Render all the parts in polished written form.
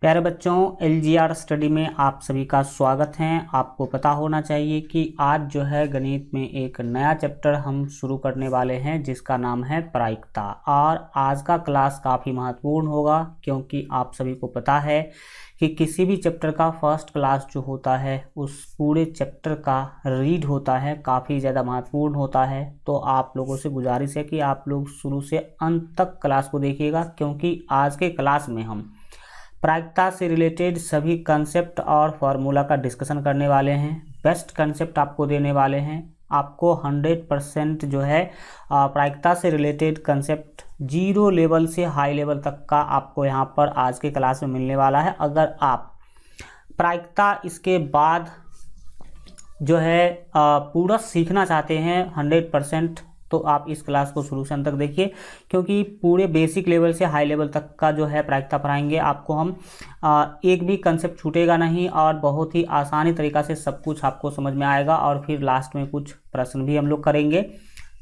प्यारे बच्चों, LGR study में आप सभी का स्वागत है। आपको पता होना चाहिए कि आज जो है गणित में एक नया चैप्टर हम शुरू करने वाले हैं जिसका नाम है प्रायिकता। और आज का क्लास काफ़ी महत्वपूर्ण होगा क्योंकि आप सभी को पता है कि किसी भी चैप्टर का फर्स्ट क्लास जो होता है उस पूरे चैप्टर का रीड होता है, काफ़ी ज़्यादा महत्वपूर्ण होता है। तो आप लोगों से गुजारिश है कि आप लोग शुरू से अंत तक क्लास को देखिएगा क्योंकि आज के क्लास में हम प्रायिकता से रिलेटेड सभी कंसेप्ट और फार्मूला का डिस्कशन करने वाले हैं। बेस्ट कंसेप्ट आपको देने वाले हैं। आपको 100% जो है प्रायिकता से रिलेटेड कंसेप्ट जीरो लेवल से हाई लेवल तक का आपको यहाँ पर आज के क्लास में मिलने वाला है। अगर आप प्रायिकता इसके बाद जो है पूरा सीखना चाहते हैं 100%, तो आप इस क्लास को शुरू से अंत तक देखिए क्योंकि पूरे बेसिक लेवल से हाई लेवल तक का जो है प्रायिकता पढ़ाएंगे। आपको हम एक भी कंसेप्ट छूटेगा नहीं और बहुत ही आसानी तरीक़ा से सब कुछ आपको समझ में आएगा। और फिर लास्ट में कुछ प्रश्न भी हम लोग करेंगे,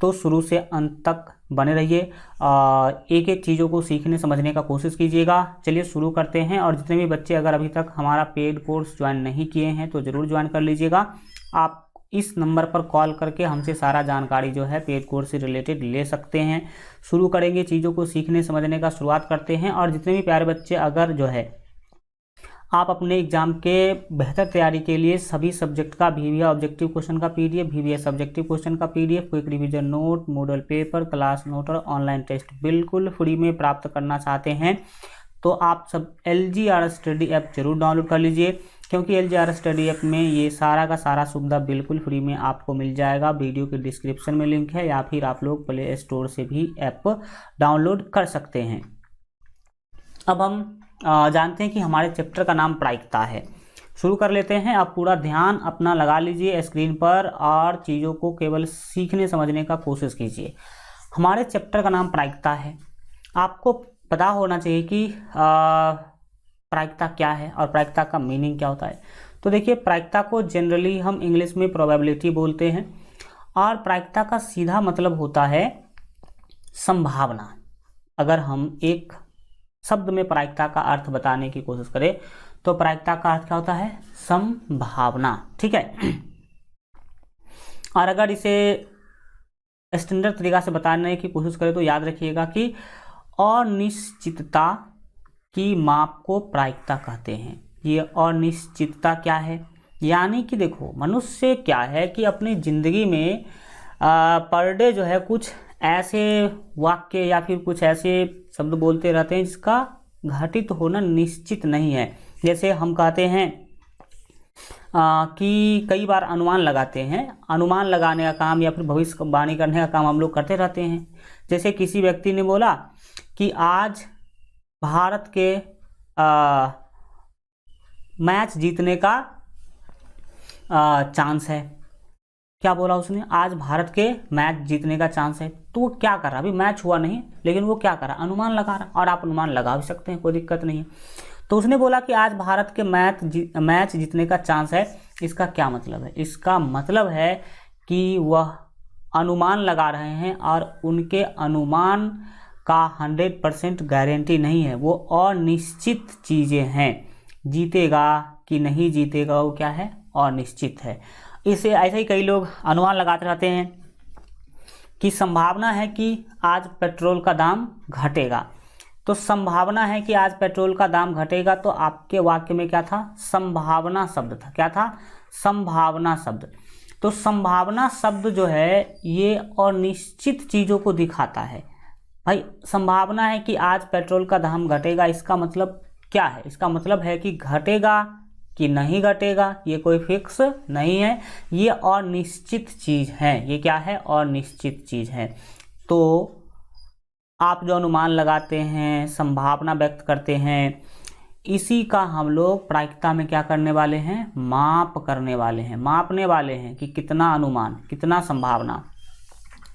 तो शुरू से अंत तक बने रहिए। एक एक चीज़ों को सीखने समझने का कोशिश कीजिएगा। चलिए शुरू करते हैं। और जितने भी बच्चे अगर अभी तक हमारा पेड कोर्स ज्वाइन नहीं किए हैं तो ज़रूर ज्वाइन कर लीजिएगा। आप इस नंबर पर कॉल करके हमसे सारा जानकारी जो है पेड कोर्स से रिलेटेड ले सकते हैं। शुरू करेंगे, चीज़ों को सीखने समझने का शुरुआत करते हैं। और जितने भी प्यारे बच्चे अगर जो है आप अपने एग्जाम के बेहतर तैयारी के लिए सभी सब्जेक्ट का VBA ऑब्जेक्टिव क्वेश्चन का PDF, VBA सब्जेक्टिव क्वेश्चन का PDF, quick revision note, model paper, class note और ऑनलाइन टेस्ट बिल्कुल फ्री में प्राप्त करना चाहते हैं तो आप सब LGR स्टडी ऐप जरूर डाउनलोड कर लीजिए क्योंकि LGR स्टडी ऐप में ये सारा का सारा सुविधा बिल्कुल फ्री में आपको मिल जाएगा। वीडियो के डिस्क्रिप्शन में लिंक है या फिर आप लोग प्ले स्टोर से भी ऐप डाउनलोड कर सकते हैं। अब हम जानते हैं कि हमारे चैप्टर का नाम प्रायिकता है। शुरू कर लेते हैं। आप पूरा ध्यान अपना लगा लीजिए स्क्रीन पर और चीज़ों को केवल सीखने समझने का कोशिश कीजिए। हमारे चैप्टर का नाम प्रायिकता है। आपको पता होना चाहिए कि प्रायिकता क्या है और प्रायिकता का मीनिंग क्या होता है। तो देखिए, प्रायिकता को जनरली हम इंग्लिश में प्रोबेबिलिटी बोलते हैं और प्रायिकता का सीधा मतलब होता है संभावना। अगर हम एक शब्द में प्रायिकता का अर्थ बताने की कोशिश करें तो प्रायिकता का अर्थ क्या होता है? संभावना। ठीक है। और अगर इसे स्टैंडर्ड तरीका से बताने की कोशिश करें तो याद रखिएगा कि अनिश्चितता की माप को प्रायिकता कहते हैं। ये अनिश्चितता क्या है? यानी कि देखो, मनुष्य क्या है कि अपनी ज़िंदगी में पर डे जो है कुछ ऐसे वाक्य या फिर कुछ ऐसे शब्द बोलते रहते हैं जिसका घटित होना निश्चित नहीं है। जैसे हम कहते हैं कि कई बार अनुमान लगाते हैं। अनुमान लगाने का काम या फिर भविष्यवाणी करने का काम हम लोग करते रहते हैं। जैसे किसी व्यक्ति ने बोला कि आज भारत के मैच जीतने का चांस है। क्या बोला उसने? आज भारत के मैच जीतने का चांस है। तो वो क्या कर रहा? अभी मैच हुआ नहीं लेकिन वो क्या कर रहा? अनुमान लगा रहा। और आप अनुमान लगा भी सकते हैं, कोई दिक्कत नहीं है। तो उसने बोला कि आज भारत के मैच जीतने का चांस है। इसका क्या मतलब है? इसका मतलब है कि वह अनुमान लगा रहे हैं और उनके अनुमान का 100% गारंटी नहीं है। वो अनिश्चित चीज़ें हैं। जीतेगा कि नहीं जीतेगा वो क्या है? अनिश्चित है। इससे ऐसे ही कई लोग अनुमान लगाते रहते हैं कि संभावना है कि आज पेट्रोल का दाम घटेगा। तो संभावना है कि आज पेट्रोल का दाम घटेगा, तो आपके वाक्य में क्या था? संभावना शब्द था। क्या था? संभावना शब्द। तो संभावना शब्द जो है ये अनिश्चित चीज़ों को दिखाता है। भाई, संभावना है कि आज पेट्रोल का दाम घटेगा, इसका मतलब क्या है? इसका मतलब है कि घटेगा कि नहीं घटेगा, ये कोई फिक्स नहीं है। ये अनिश्चित चीज़ है। ये क्या है? अनिश्चित चीज़ है। तो आप जो अनुमान लगाते हैं, संभावना व्यक्त करते हैं, इसी का हम लोग प्रायिकता में क्या करने वाले हैं? माप करने वाले हैं, मापने वाले हैं कि कितना अनुमान, कितना संभावना,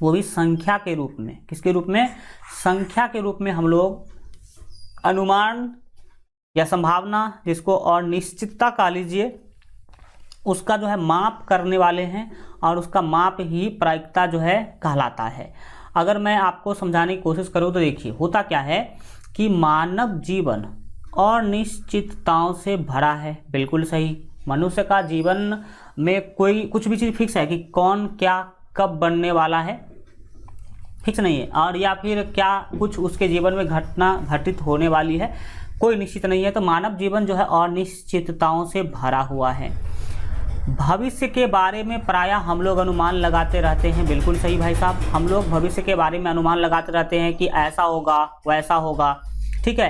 वो भी संख्या के रूप में। किसके रूप में? संख्या के रूप में हम लोग अनुमान या संभावना, जिसको अनिश्चितता कह लीजिए, उसका जो है माप करने वाले हैं और उसका माप ही प्रायिकता जो है कहलाता है। अगर मैं आपको समझाने की कोशिश करूँ तो देखिए, होता क्या है कि मानव जीवन और निश्चितताओं से भरा है। बिल्कुल सही। मनुष्य का जीवन में कोई कुछ भी चीज़ फिक्स है कि कौन क्या कब बनने वाला है, फिक्स नहीं है, और या फिर क्या कुछ उसके जीवन में घटना घटित होने वाली है, कोई निश्चित नहीं है। तो मानव जीवन जो है अनिश्चितताओं से भरा हुआ है। भविष्य के बारे में प्रायः हम लोग अनुमान लगाते रहते हैं। बिल्कुल सही भाई साहब, हम लोग भविष्य के बारे में अनुमान लगाते रहते हैं कि ऐसा होगा वैसा होगा, ठीक है।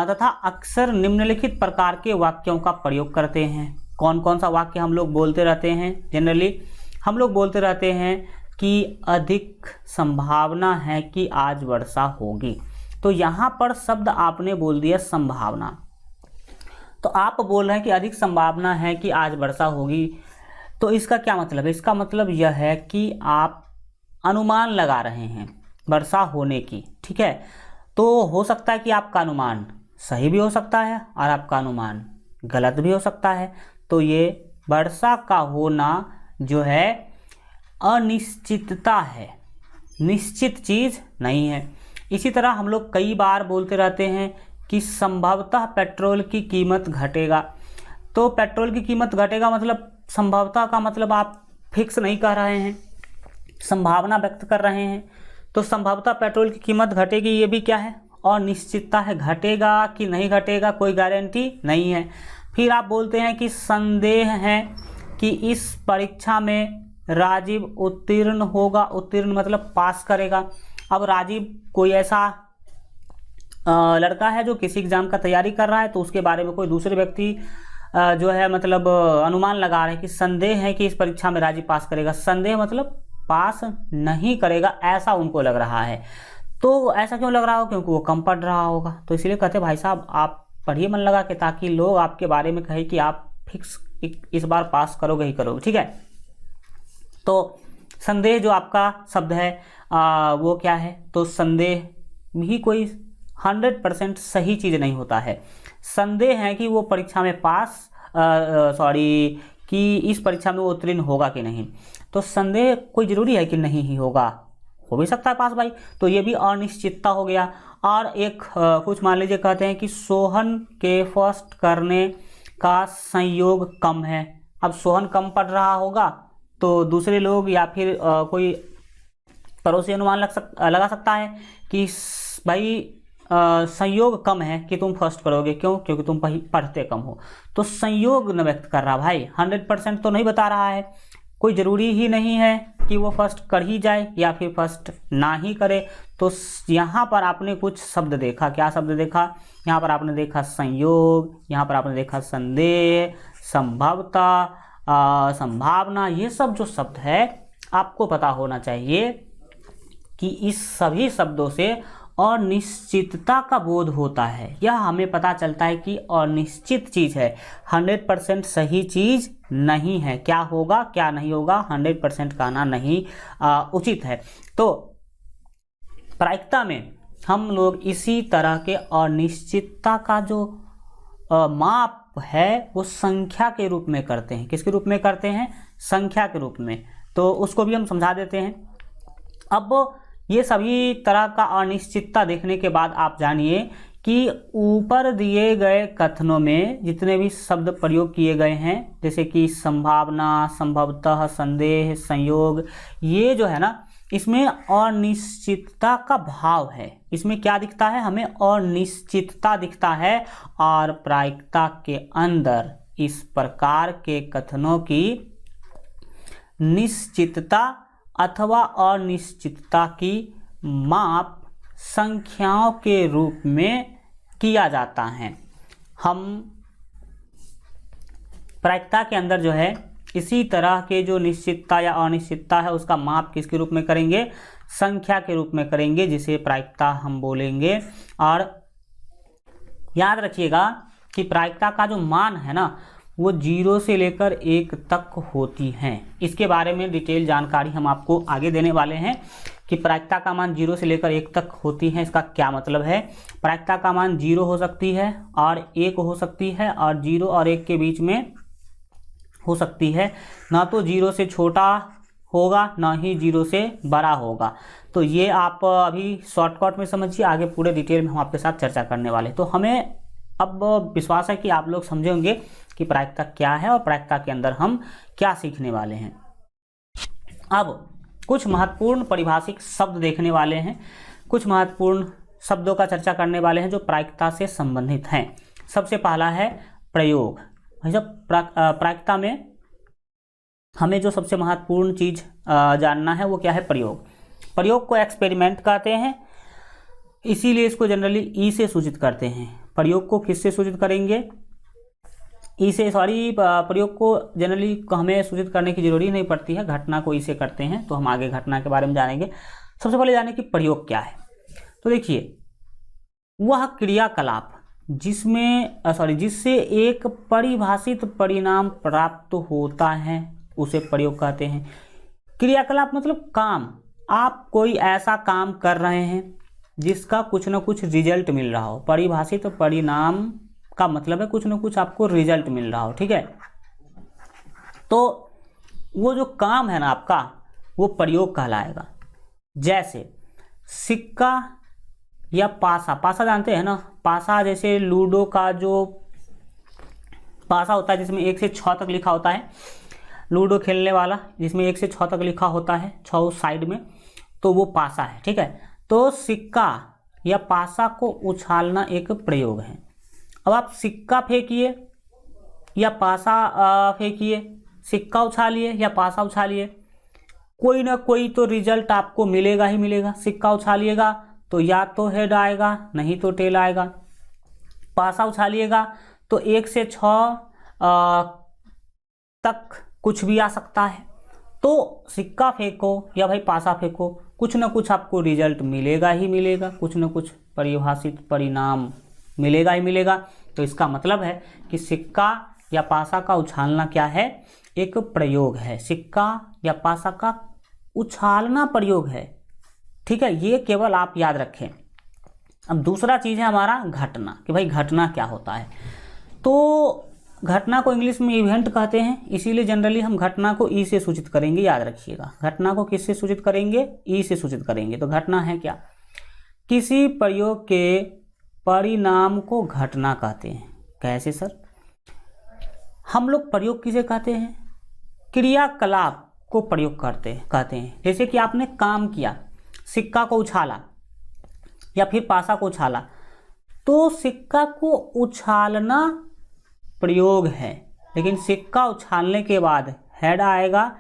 तथा अक्सर निम्नलिखित प्रकार के वाक्यों का प्रयोग करते हैं। कौन कौन सा वाक्य हम लोग बोलते रहते हैं? जनरली हम लोग बोलते रहते हैं कि अधिक संभावना है कि आज वर्षा होगी। तो यहाँ पर शब्द आपने बोल दिया संभावना। तो आप बोल रहे हैं कि अधिक संभावना है कि आज वर्षा होगी, तो इसका क्या मतलब है? इसका मतलब यह है कि आप अनुमान लगा रहे हैं वर्षा होने की, ठीक है। तो हो सकता है कि आपका अनुमान सही भी हो सकता है और आपका अनुमान गलत भी हो सकता है। तो ये वर्षा का होना जो है अनिश्चितता है, निश्चित चीज़ नहीं है। इसी तरह हम लोग कई बार बोलते रहते हैं कि संभवतः पेट्रोल की कीमत घटेगा। तो पेट्रोल की कीमत घटेगा मतलब संभवतः का मतलब आप फिक्स नहीं कह रहे हैं, संभावना व्यक्त कर रहे हैं। तो संभवतः पेट्रोल की कीमत घटेगी, ये भी क्या है? और निश्चितता है। घटेगा कि नहीं घटेगा कोई गारंटी नहीं है। फिर आप बोलते हैं कि संदेह है कि इस परीक्षा में राजीव उत्तीर्ण होगा। उत्तीर्ण मतलब पास करेगा। अब राजीव कोई ऐसा लड़का है जो किसी एग्जाम का तैयारी कर रहा है, तो उसके बारे में कोई दूसरे व्यक्ति जो है मतलब अनुमान लगा रहे हैं कि संदेह है कि इस परीक्षा में राजीव पास करेगा। संदेह मतलब पास नहीं करेगा, ऐसा उनको लग रहा है। तो ऐसा क्यों लग रहा हो? क्योंकि वो कम पढ़ रहा होगा। तो इसीलिए कहते भाई साहब आप पढ़िए मन लगा के, ताकि लोग आपके बारे में कहे कि आप फिक्स इस बार पास करोगे ही करोगे, ठीक है। तो संदेह जो आपका शब्द है वो क्या है? तो संदेह भी कोई 100% सही चीज़ नहीं होता है। संदेह है कि वो परीक्षा में पास कि इस परीक्षा में वो उत्तीर्ण होगा कि नहीं। तो संदेह कोई ज़रूरी है कि नहीं ही होगा, हो भी सकता है पास भाई। तो ये भी अनिश्चितता हो गया। और एक कुछ मान लीजिए कहते हैं कि सोहन के फर्स्ट करने का संयोग कम है। अब सोहन कम पढ़ रहा होगा तो दूसरे लोग या फिर कोई पड़ोसी अनुमान लगा सकता है कि भाई संयोग कम है कि तुम फर्स्ट करोगे। क्यों? क्योंकि तुम पढ़ते कम हो। तो संयोग न व्यक्त कर रहा भाई, 100% तो नहीं बता रहा है। कोई ज़रूरी ही नहीं है कि वो फर्स्ट कर ही जाए या फिर फर्स्ट ना ही करे। तो यहाँ पर आपने कुछ शब्द देखा। क्या शब्द देखा? यहाँ पर आपने देखा संयोग, यहाँ पर आपने देखा संदेह, संभवता, संभावना। ये सब जो शब्द है आपको पता होना चाहिए कि इस सभी शब्दों से अनिश्चितता का बोध होता है। यह हमें पता चलता है कि अनिश्चित चीज़ है, 100% सही चीज़ नहीं है। क्या होगा क्या नहीं होगा 100% कहना नहीं उचित है। तो प्रायिकता में हम लोग इसी तरह के अनिश्चितता का जो माप है वो संख्या के रूप में करते हैं। किसके रूप में करते हैं? संख्या के रूप में। तो उसको भी हम समझा देते हैं। अब ये सभी तरह का अनिश्चितता देखने के बाद आप जानिए कि ऊपर दिए गए कथनों में जितने भी शब्द प्रयोग किए गए हैं, जैसे कि संभावना, संभवतः, संदेह, संयोग, ये जो है ना, इसमें अनिश्चितता का भाव है। इसमें क्या दिखता है? हमें अनिश्चितता दिखता है। और प्रायिकता के अंदर इस प्रकार के कथनों की निश्चितता अथवा अनिश्चितता की माप संख्याओं के रूप में किया जाता है। हम प्रायिकता के अंदर जो है इसी तरह के जो निश्चितता या अनिश्चितता है उसका माप किसके रूप में करेंगे? संख्या के रूप में करेंगे, जिसे प्रायिकता हम बोलेंगे। और याद रखिएगा कि प्रायिकता का जो मान है ना वो 0 से लेकर 1 तक होती हैं। इसके बारे में डिटेल जानकारी हम आपको आगे देने वाले हैं कि प्रायिकता का मान 0 से लेकर 1 तक होती है। इसका क्या मतलब है? प्रायिकता का मान 0 हो सकती है और 1 हो सकती है, और 0 और 1 के बीच में हो सकती है। ना तो 0 से छोटा होगा ना ही 0 से बड़ा होगा। तो ये आप अभी शॉर्टकट में समझिए, आगे पूरे डिटेल में हम आपके साथ चर्चा करने वाले। तो हमें अब विश्वास है कि आप लोग समझे होंगे कि प्रायिकता क्या है और प्रायिकता के अंदर हम क्या सीखने वाले हैं। अब कुछ महत्वपूर्ण परिभाषिक शब्द देखने वाले हैं, कुछ महत्वपूर्ण शब्दों का चर्चा करने वाले हैं जो प्रायिकता से संबंधित हैं। सबसे पहला है प्रयोग। प्रायिकता में हमें जो सबसे महत्वपूर्ण चीज जानना है वो क्या है, प्रयोग। प्रयोग को एक्सपेरिमेंट कहते हैं, इसीलिए इसको जनरली ई से सूचित करते हैं। प्रयोग को किससे सूचित करेंगे, ई से, प्रयोग को जनरली हमें सूचित करने की जरूरी नहीं पड़ती है, घटना को ई से करते हैं। तो हम आगे घटना के बारे में जानेंगे। सबसे पहले जाने कि प्रयोग क्या है। तो देखिए, वह क्रियाकलाप जिससे एक परिभाषित परिणाम प्राप्त होता है उसे प्रयोग कहते हैं। क्रियाकलाप मतलब काम, आप कोई ऐसा काम कर रहे हैं जिसका कुछ ना कुछ रिजल्ट मिल रहा हो। परिभाषित परिणाम का मतलब है कुछ ना कुछ आपको रिजल्ट मिल रहा हो, ठीक है। तो वो जो काम है ना आपका, वो प्रयोग कहलाएगा। जैसे सिक्का या पासा, पासा जानते हैं ना, पासा जैसे लूडो का जो पासा होता है जिसमें 1 से 6 तक लिखा होता है, लूडो खेलने वाला जिसमें 1 से 6 तक लिखा होता है, 6 साइड में, तो वो पासा है, ठीक है। तो सिक्का या पासा को उछालना एक प्रयोग है। अब आप सिक्का फेंकिए या पासा फेंकिए, सिक्का उछालिए या पासा उछालिए, कोई ना कोई तो रिजल्ट आपको मिलेगा ही मिलेगा। सिक्का उछालिएगा तो या तो हेड आएगा नहीं तो टेल आएगा, पासा उछालिएगा तो 1 से 6 तक कुछ भी आ सकता है। तो सिक्का फेंको या भाई पासा फेंको, कुछ ना कुछ आपको रिजल्ट मिलेगा ही मिलेगा, कुछ ना कुछ परिभाषित परिणाम मिलेगा ही मिलेगा। तो इसका मतलब है कि सिक्का या पासा का उछालना क्या है, एक प्रयोग है। सिक्का या पासा का उछालना प्रयोग है, ठीक है। ये केवल आप याद रखें। अब दूसरा चीज है हमारा घटना, कि भाई घटना क्या होता है। तो घटना को इंग्लिश में इवेंट कहते हैं, इसीलिए जनरली हम घटना को ई से सूचित करेंगे, याद रखिएगा। घटना को किससे सूचित करेंगे, ई से सूचित करेंगे। तो घटना है क्या, किसी प्रयोग के परिणाम को घटना कहते हैं। कैसे सर, हम लोग प्रयोग किसे कहते हैं, क्रियाकलाप को प्रयोग कहते हैं। जैसे कि आपने काम किया, सिक्का को उछाला या फिर पासा को उछाला, तो सिक्का को उछालना प्रयोग है। लेकिन सिक्का उछालने के बाद हेड आएगा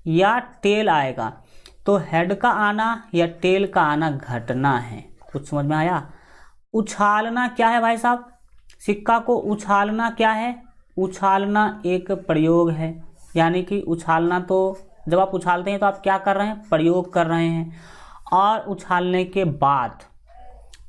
या टेल आएगा, तो हेड का आना या टेल का आना घटना है। कुछ समझ में आया। उछालना क्या है भाई साहब, सिक्का को उछालना क्या है, उछालना एक प्रयोग है। यानी कि उछालना, तो जब आप उछालते हैं तो आप क्या कर रहे हैं, प्रयोग कर रहे हैं। और उछालने के बाद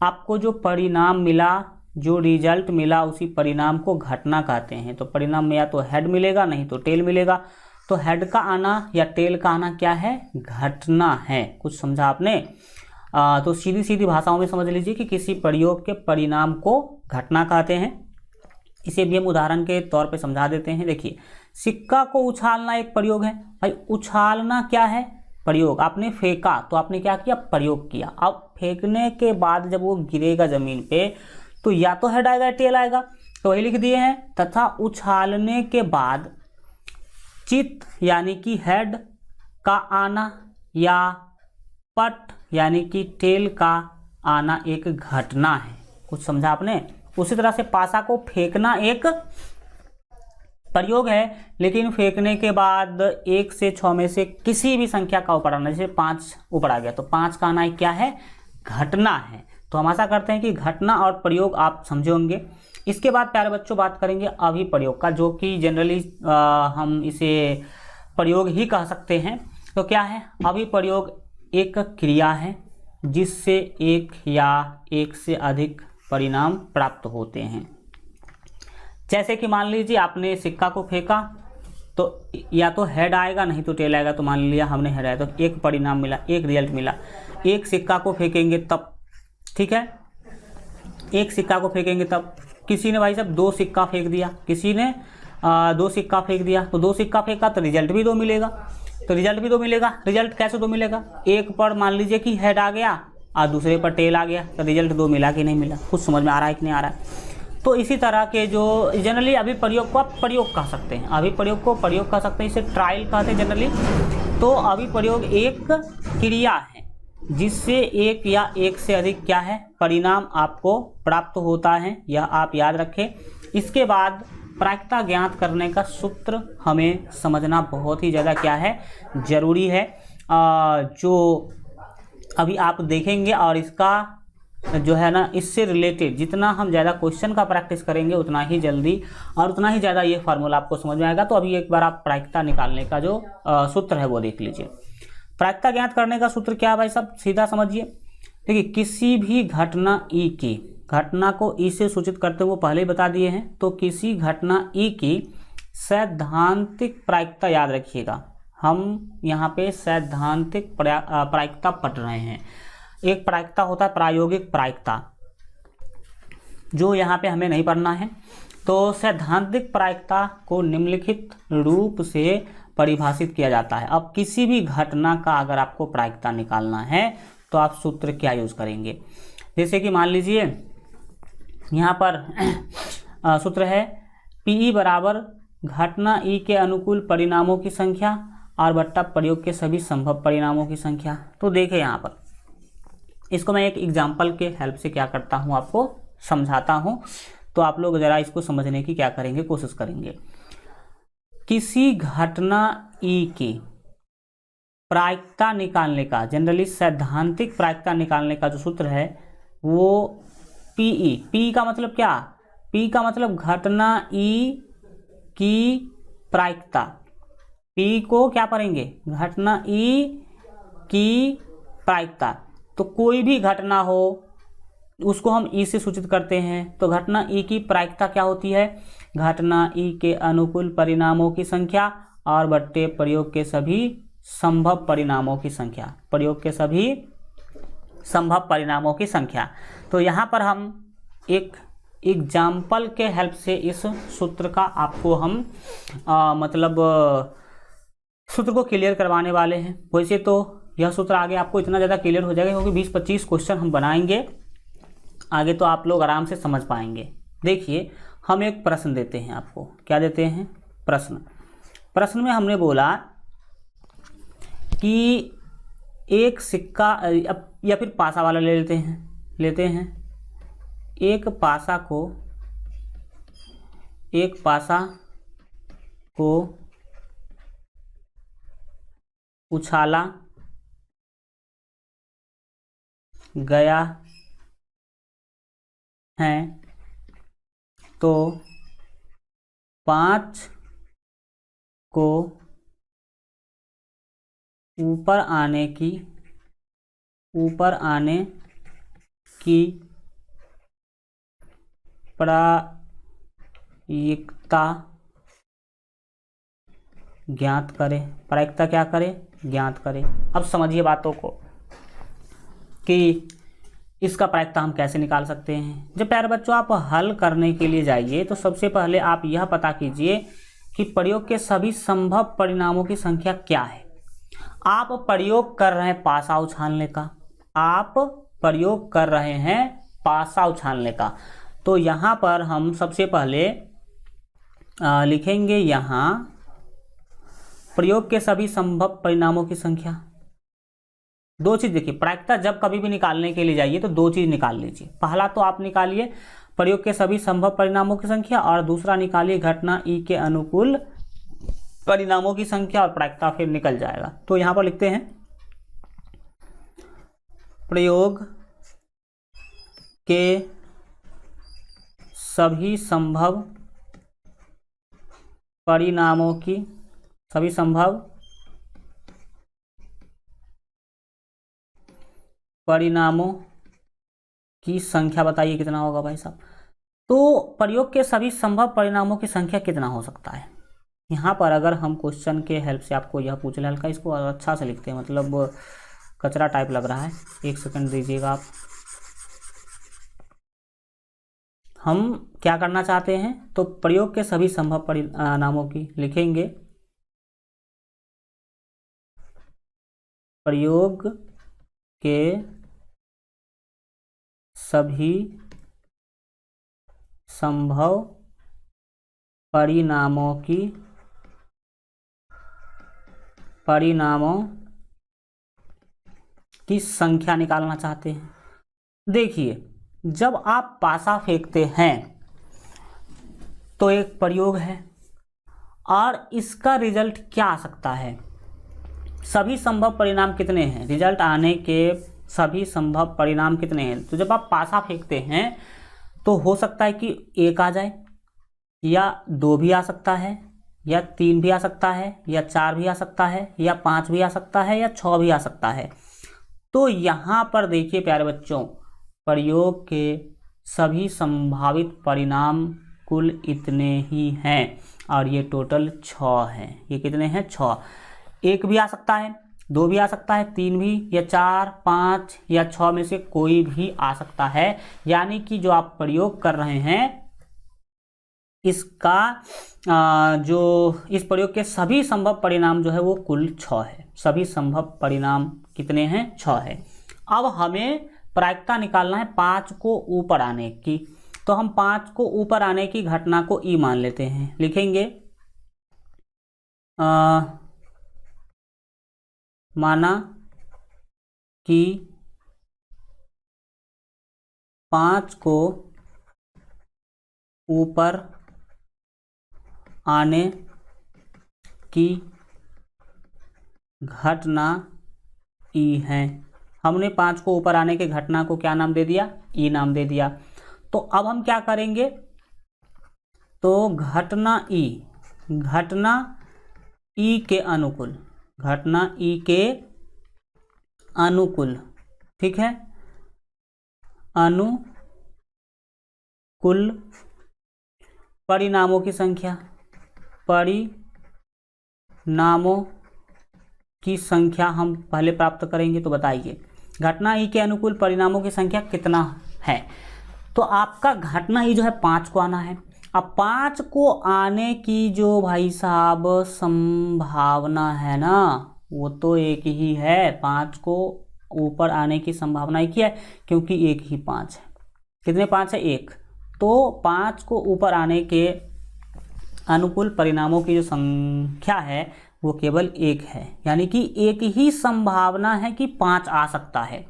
आपको जो परिणाम मिला, जो रिजल्ट मिला, उसी परिणाम को घटना कहते हैं। तो परिणाम में या तो हेड मिलेगा नहीं तो टेल मिलेगा। तो हेड का आना या टेल का आना क्या है, घटना है। कुछ समझा आपने। तो सीधी सीधी भाषाओं में समझ लीजिए कि किसी प्रयोग के परिणाम को घटना कहते हैं। इसे भी हम उदाहरण के तौर पे समझा देते हैं। देखिए, सिक्का को उछालना एक प्रयोग है। भाई उछालना क्या है, प्रयोग। आपने फेंका तो आपने क्या किया, प्रयोग किया। अब फेंकने के बाद जब वो गिरेगा जमीन पे तो या तो हेड आएगा या टेल आएगा, तो वही लिख दिए हैं। तथा उछालने के बाद चित यानी कि हेड का आना या पट यानी कि टेल का आना एक घटना है। कुछ समझा आपने। उसी तरह से पासा को फेंकना एक प्रयोग है, लेकिन फेंकने के बाद 1 से 6 में से किसी भी संख्या का ऊपर आना, जैसे 5 ऊपर आ गया तो 5 का आना क्या है, घटना है। तो हम आशा करते हैं कि घटना और प्रयोग आप समझे होंगे। इसके बाद प्यारे बच्चों बात करेंगे अभिप्रयोग का, जो कि जनरली हम इसे प्रयोग ही कह सकते हैं। तो क्या है, अभिप्रयोग एक क्रिया है जिससे एक या एक से अधिक परिणाम प्राप्त होते हैं। जैसे कि मान लीजिए आपने सिक्का को फेंका तो या तो हेड आएगा नहीं तो टेल आएगा। तो मान लिया हमने हेड आया तो एक परिणाम मिला, एक रिजल्ट मिला। एक सिक्का को फेंकेंगे तब, ठीक है, एक सिक्का को फेंकेंगे तब। किसी ने भाई साहब 2 सिक्का फेंक दिया, किसी ने 2 सिक्का फेंक दिया, तो 2 सिक्का फेंका तो रिजल्ट भी 2 मिलेगा। तो रिजल्ट भी 2 मिलेगा। रिजल्ट कैसे 2 मिलेगा, एक पर मान लीजिए कि हेड आ गया और दूसरे पर टेल आ गया, तो रिजल्ट 2 मिला कि नहीं मिला। कुछ समझ में आ रहा है कि नहीं आ रहा है। तो इसी तरह के जो जनरली अभिप्रयोग को आप प्रयोग कह सकते हैं, अभिप्रयोग को प्रयोग कह सकते हैं, इसे ट्रायल कहते हैं जनरली। तो अभिप्रयोग एक क्रिया है जिससे एक या एक से अधिक क्या है परिणाम आपको प्राप्त होता है, यह आप याद रखें। इसके बाद प्रायिकता ज्ञात करने का सूत्र हमें समझना बहुत ही ज़्यादा क्या है जरूरी है, जो अभी आप देखेंगे। और इसका जो है ना, इससे रिलेटेड जितना हम ज़्यादा क्वेश्चन का प्रैक्टिस करेंगे उतना ही जल्दी और उतना ही ज़्यादा ये फार्मूला आपको समझ में आएगा। तो अभी एक बार आप प्रायिकता निकालने का जो सूत्र है वो देख लीजिए। प्रायिकता ज्ञात करने का सूत्र क्या है भाई साहब, सीधा समझिए। देखिए, किसी भी घटना ई की, घटना को ई से सूचित करते हुए पहले ही बता दिए हैं, तो किसी घटना ई की सैद्धांतिक प्रायिकता याद रखिएगा। हम यहाँ पे सैद्धांतिक प्रायिकता पढ़ रहे हैं। एक प्रायिकता होता है प्रायोगिक प्रायिकता, जो यहाँ पे हमें नहीं पढ़ना है। तो सैद्धांतिक प्रायिकता को निम्नलिखित रूप से परिभाषित किया जाता है। अब किसी भी घटना का अगर आपको प्रायिकता निकालना है तो आप सूत्र क्या यूज करेंगे, जैसे कि मान लीजिए यहाँ पर सूत्र है पीई बराबर घटना ई के अनुकूल परिणामों की संख्या और बट्टा प्रयोग के सभी संभव परिणामों की संख्या। तो देखिए यहाँ पर इसको मैं एक एग्जाम्पल के हेल्प से क्या करता हूँ आपको समझाता हूँ, तो आप लोग ज़रा इसको समझने की क्या करेंगे, कोशिश करेंगे। किसी घटना ई की प्रायिकता निकालने का, जनरली सैद्धांतिक प्रायिकता निकालने का जो सूत्र है वो पीई, पी का मतलब क्या, पी का मतलब घटना ई की प्रायिकता। पी को क्या पढ़ेंगे, घटना ई की प्रायिकता। तो कोई भी घटना हो उसको हम ई से सूचित करते हैं। तो घटना ई की प्रायिकता क्या होती है, घटना ई के अनुकूल परिणामों की संख्या और बट्टे प्रयोग के सभी संभव परिणामों की संख्या, प्रयोग के सभी संभव परिणामों की संख्या। तो यहाँ पर हम एक एग्जाम्पल के हेल्प से इस सूत्र का आपको हम मतलब सूत्र को क्लियर करवाने वाले हैं। वैसे तो यह सूत्र आगे आपको इतना ज़्यादा क्लियर हो जाएगा क्योंकि 20-25 क्वेश्चन हम बनाएंगे आगे, तो आप लोग आराम से समझ पाएंगे। देखिए, हम एक प्रश्न देते हैं आपको, क्या देते हैं, प्रश्न में हमने बोला कि एक सिक्का या फिर पासा वाला लेते हैं एक पासा को उछाला गया है तो 5 को ऊपर आने की प्रायिकता ज्ञात करें। प्रायिकता क्या करें, ज्ञात करें। अब समझिए बातों को कि इसका प्रायिकता हम कैसे निकाल सकते हैं। जब प्यारे बच्चों आप हल करने के लिए जाइए तो सबसे पहले आप यह पता कीजिए कि प्रयोग के सभी संभव परिणामों की संख्या क्या है। आप प्रयोग कर रहे हैं पासा उछालने का, आप प्रयोग कर रहे हैं पासा उछालने का। तो यहाँ पर हम सबसे पहले लिखेंगे यहाँ प्रयोग के सभी संभव परिणामों की संख्या। दो चीज देखिए, प्रायिकता जब कभी भी निकालने के लिए जाइए तो दो चीज निकाल लीजिए। पहला तो आप निकालिए प्रयोग के सभी संभव परिणामों की संख्या और दूसरा निकालिए घटना ई के अनुकूल परिणामों की संख्या और प्रायिकता फिर निकल जाएगा। तो यहां पर लिखते हैं प्रयोग के सभी संभव परिणामों की, सभी संभव परिणामों की संख्या बताइए कितना होगा भाई साहब। तो प्रयोग के सभी संभव परिणामों की संख्या कितना हो सकता है। यहाँ पर अगर हम क्वेश्चन के हेल्प से आपको यह पूछ ले, हल्का इसको अच्छा से लिखते हैं, मतलब कचरा टाइप लग रहा है, एक सेकंड दीजिएगा आप। हम क्या करना चाहते हैं, तो प्रयोग के सभी संभव परिणामों की लिखेंगे, प्रयोग के सभी संभव परिणामों की संख्या निकालना चाहते हैं। देखिए, जब आप पासा फेंकते हैं तो एक प्रयोग है और इसका रिजल्ट क्या आ सकता है। सभी संभव परिणाम कितने हैं, रिजल्ट आने के सभी संभव परिणाम कितने हैं। तो जब आप पासा फेंकते हैं तो हो सकता है कि 1 आ जाए, या 2 भी आ सकता है, या 3 भी आ सकता है, या 4 भी आ सकता है, या 5 भी आ सकता है, या 6 भी आ सकता है। तो यहाँ पर देखिए प्यारे बच्चों, प्रयोग के सभी संभावित परिणाम कुल इतने ही हैं और ये टोटल 6 हैं। ये कितने हैं? 6। 1 भी आ सकता है, 2 भी आ सकता है, 3 भी, या 4, 5 या 6 में से कोई भी आ सकता है। यानी कि जो आप प्रयोग कर रहे हैं इसका जो इस प्रयोग के सभी संभव परिणाम जो है वो कुल 6 है। सभी संभव परिणाम कितने हैं? 6 है। अब हमें प्रायिकता निकालना है 5 को ऊपर आने की। तो हम 5 को ऊपर आने की घटना को ई मान लेते हैं। लिखेंगे माना कि 5 को ऊपर आने की घटना ई है। हमने 5 को ऊपर आने की घटना को क्या नाम दे दिया? ई नाम दे दिया। तो अब हम क्या करेंगे? तो घटना ई के अनुकूल, घटना ई के अनुकूल, ठीक है, अनुकूल परिणामों की संख्या, परिणामों की संख्या हम पहले प्राप्त करेंगे। तो बताइए घटना ई के अनुकूल परिणामों की संख्या कितना है। तो आपका घटना ई जो है 5 को आना है। अब 5 को आने की जो भाई साहब संभावना है ना, वो तो एक ही है। 5 को ऊपर आने की संभावना एक ही है, क्योंकि एक ही 5 है। कितने 5 है? 1। तो 5 को ऊपर आने के अनुकूल परिणामों की जो संख्या है वो केवल 1 है। यानी कि एक ही संभावना है कि 5 आ सकता है।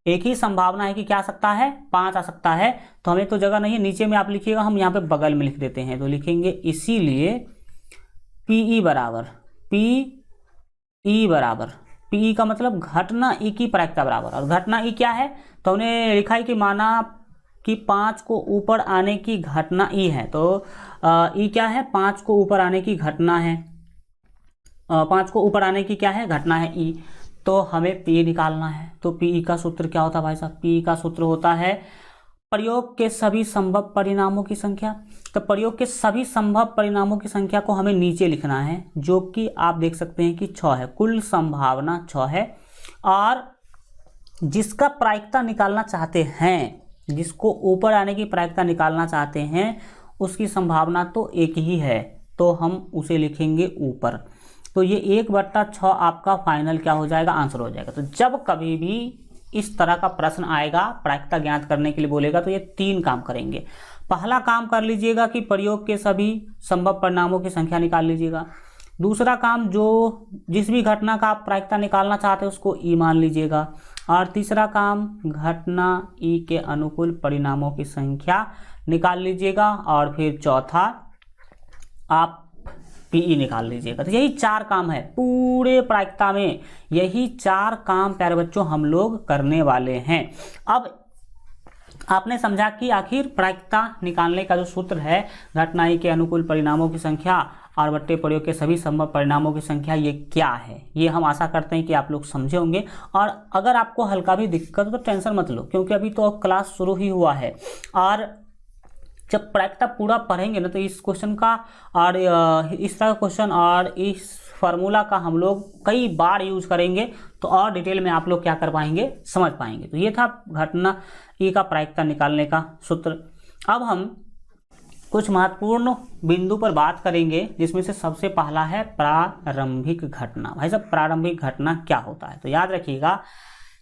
एक ही संभावना है कि क्या आ सकता है? 5 आ सकता है। तो हमें तो जगह नहीं है, नीचे में आप लिखिएगा, हम यहाँ पे बगल में लिख देते हैं। तो लिखेंगे इसीलिए PE बराबर PE का मतलब घटना ई की प्रायिकता बराबर। और घटना ई क्या है? तो हमने लिखा है कि माना कि 5 को ऊपर आने की घटना ई है। तो ई क्या है? 5 को ऊपर आने की घटना है। 5 को ऊपर आने की क्या है? घटना है ई। तो हमें पी निकालना है। तो पी का सूत्र क्या होता है भाई साहब? पी का सूत्र होता है प्रयोग के सभी संभव परिणामों की संख्या। तो प्रयोग के सभी संभव परिणामों की संख्या को हमें नीचे लिखना है, जो कि आप देख सकते हैं कि 6 है। कुल संभावना 6 है। और जिसका प्रायिकता निकालना चाहते हैं, जिसको ऊपर आने की प्रायिकता निकालना चाहते हैं, उसकी संभावना तो एक ही है। तो हम उसे लिखेंगे ऊपर। तो ये 1/6 आपका फाइनल क्या हो जाएगा? आंसर हो जाएगा। तो जब कभी भी इस तरह का प्रश्न आएगा, प्रायिकता ज्ञात करने के लिए बोलेगा, तो ये 3 काम करेंगे। पहला काम कर लीजिएगा कि प्रयोग के सभी संभव परिणामों की संख्या निकाल लीजिएगा। दूसरा काम, जो जिस भी घटना का आप प्रायिकता निकालना चाहते हैं उसको ई मान लीजिएगा। और तीसरा काम, घटना ई के अनुकूल परिणामों की संख्या निकाल लीजिएगा। और फिर चौथा, आप पीई निकाल लीजिएगा। तो यही 4 काम है पूरे प्रायिकता में। यही 4 काम प्यारे बच्चों हम लोग करने वाले हैं। अब आपने समझा कि आखिर प्रायिकता निकालने का जो सूत्र है, घटना ई के अनुकूल परिणामों की संख्या और बट्टे प्रयोग के सभी संभव परिणामों की संख्या, ये क्या है। ये हम आशा करते हैं कि आप लोग समझे होंगे। और अगर आपको हल्का भी दिक्कत हो तो टेंशन मत लो, क्योंकि अभी तो क्लास शुरू ही हुआ है। और जब प्रायिकता पूरा पढ़ेंगे ना, तो इस क्वेश्चन का और इस तरह का क्वेश्चन और इस फार्मूला का हम लोग कई बार यूज करेंगे, तो और डिटेल में आप लोग क्या कर पाएंगे, समझ पाएंगे। तो ये था घटना ई का प्रायिकता निकालने का सूत्र। अब हम कुछ महत्वपूर्ण बिंदु पर बात करेंगे, जिसमें से सबसे पहला है प्रारंभिक घटना। भाई साहब, प्रारंभिक घटना क्या होता है? तो याद रखिएगा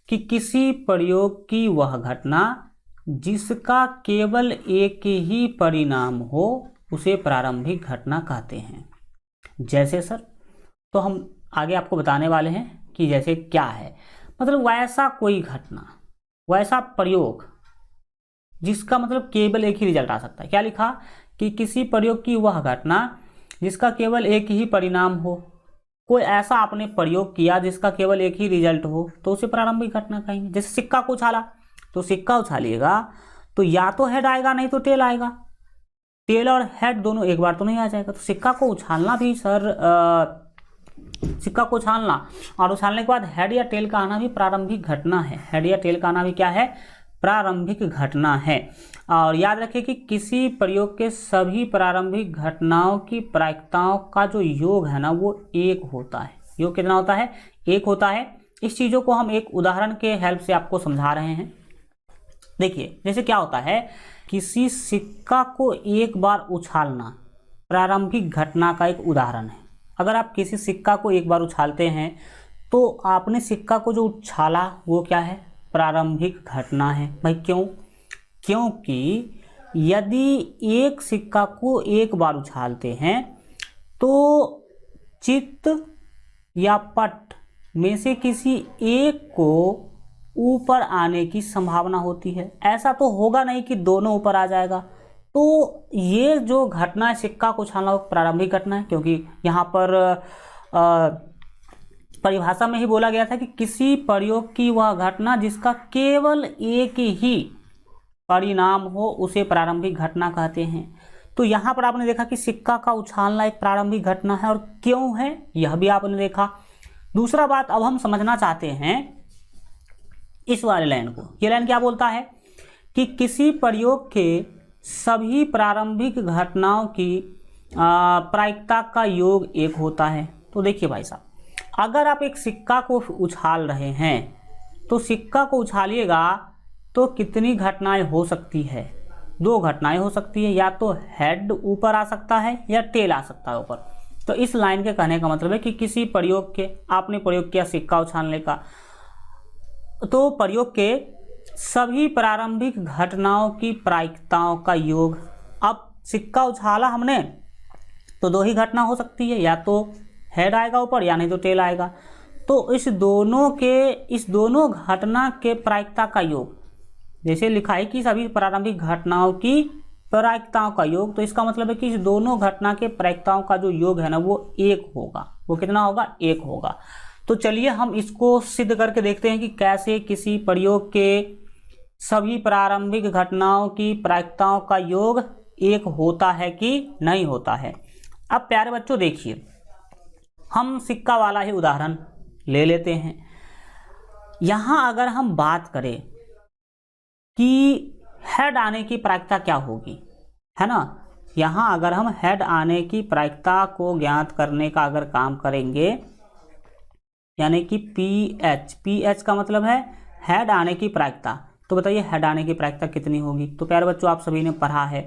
कि किसी प्रयोग की वह घटना जिसका केवल एक ही परिणाम हो उसे प्रारंभिक घटना कहते हैं। जैसे सर, तो हम आगे आपको बताने वाले हैं कि जैसे क्या है, मतलब वैसा कोई घटना, वैसा प्रयोग जिसका मतलब केवल एक ही रिजल्ट आ सकता है। क्या लिखा कि किसी प्रयोग की वह घटना जिसका केवल एक ही परिणाम हो। कोई ऐसा आपने प्रयोग किया जिसका केवल एक ही रिजल्ट हो तो उसे प्रारंभिक घटना कहेंगे। जैसे सिक्का को उछाला, तो सिक्का उछालिएगा तो या तो हेड आएगा नहीं तो टेल आएगा। टेल और हेड दोनों एक बार तो नहीं आ जाएगा। तो सिक्का को उछालना भी सर सिक्का को उछालना और उछालने के बाद हेड या टेल का आना भी प्रारंभिक घटना है। हेड या टेल का आना भी क्या है? प्रारंभिक घटना है। और याद रखिए कि किसी प्रयोग के सभी प्रारंभिक घटनाओं की प्रायिकताओं का जो योग है ना वो एक होता है। योग कितना होता है? एक होता है। इस चीज़ों को हम एक उदाहरण के हेल्प से आपको समझा रहे हैं। देखिए जैसे क्या होता है, किसी सिक्का को एक बार उछालना प्रारंभिक घटना का एक उदाहरण है। अगर आप किसी सिक्का को एक बार उछालते हैं तो आपने सिक्का को जो उछाला वो क्या है? प्रारंभिक घटना है। भाई क्यों? क्योंकि यदि एक सिक्का को एक बार उछालते हैं तो चित्त या पट में से किसी एक को ऊपर आने की संभावना होती है। ऐसा तो होगा नहीं कि दोनों ऊपर आ जाएगा। तो ये जो घटना है सिक्का को उछालना वो प्रारंभिक घटना है, क्योंकि यहाँ पर परिभाषा में ही बोला गया था कि किसी प्रयोग की वह घटना जिसका केवल एक ही परिणाम हो उसे प्रारंभिक घटना कहते हैं। तो यहाँ पर आपने देखा कि सिक्का का उछालना एक प्रारंभिक घटना है। और क्यों है यह भी आपने देखा। दूसरा बात अब हम समझना चाहते हैं इस वाले लाइन को। ये लाइन क्या बोलता है कि किसी प्रयोग के सभी प्रारंभिक घटनाओं की प्रायिकता का योग एक होता है। तो देखिए भाई साहब, अगर आप एक सिक्का को उछाल रहे हैं तो सिक्का को उछालिएगा तो कितनी घटनाएं हो सकती है? दो घटनाएं हो सकती है। या तो हेड ऊपर आ सकता है या टेल आ सकता है ऊपर। तो इस लाइन के कहने का मतलब है कि किसी प्रयोग के, आपने प्रयोग किया सिक्का उछालने का, तो प्रयोग के सभी प्रारंभिक घटनाओं की प्रायिकताओं का योग। अब सिक्का उछाला हमने तो दो ही घटना हो सकती है, या तो हेड आएगा ऊपर या नहीं तो टेल आएगा। तो इस दोनों घटना के प्रायिकता का योग, जैसे लिखा है कि सभी प्रारंभिक घटनाओं की प्रायिकताओं का योग, तो इसका मतलब है कि इस दोनों घटना के प्रायिकताओं का जो योग है ना वो एक होगा। वो कितना होगा? एक होगा। तो चलिए हम इसको सिद्ध करके देखते हैं कि कैसे किसी प्रयोग के सभी प्रारंभिक घटनाओं की प्रायिकताओं का योग एक होता है कि नहीं होता है। अब प्यारे बच्चों देखिए, हम सिक्का वाला ही उदाहरण ले लेते हैं। यहां अगर हम बात करें कि हेड आने की प्रायिकता क्या होगी, है ना, यहां अगर हम हेड आने की प्रायिकता को ज्ञात करने का अगर काम करेंगे, यानी कि पीएच का मतलब है हेड आने की प्रायिकता, तो बताइए हेड आने की प्रायिकता कितनी होगी। तो प्यारे बच्चों आप सभी ने पढ़ा है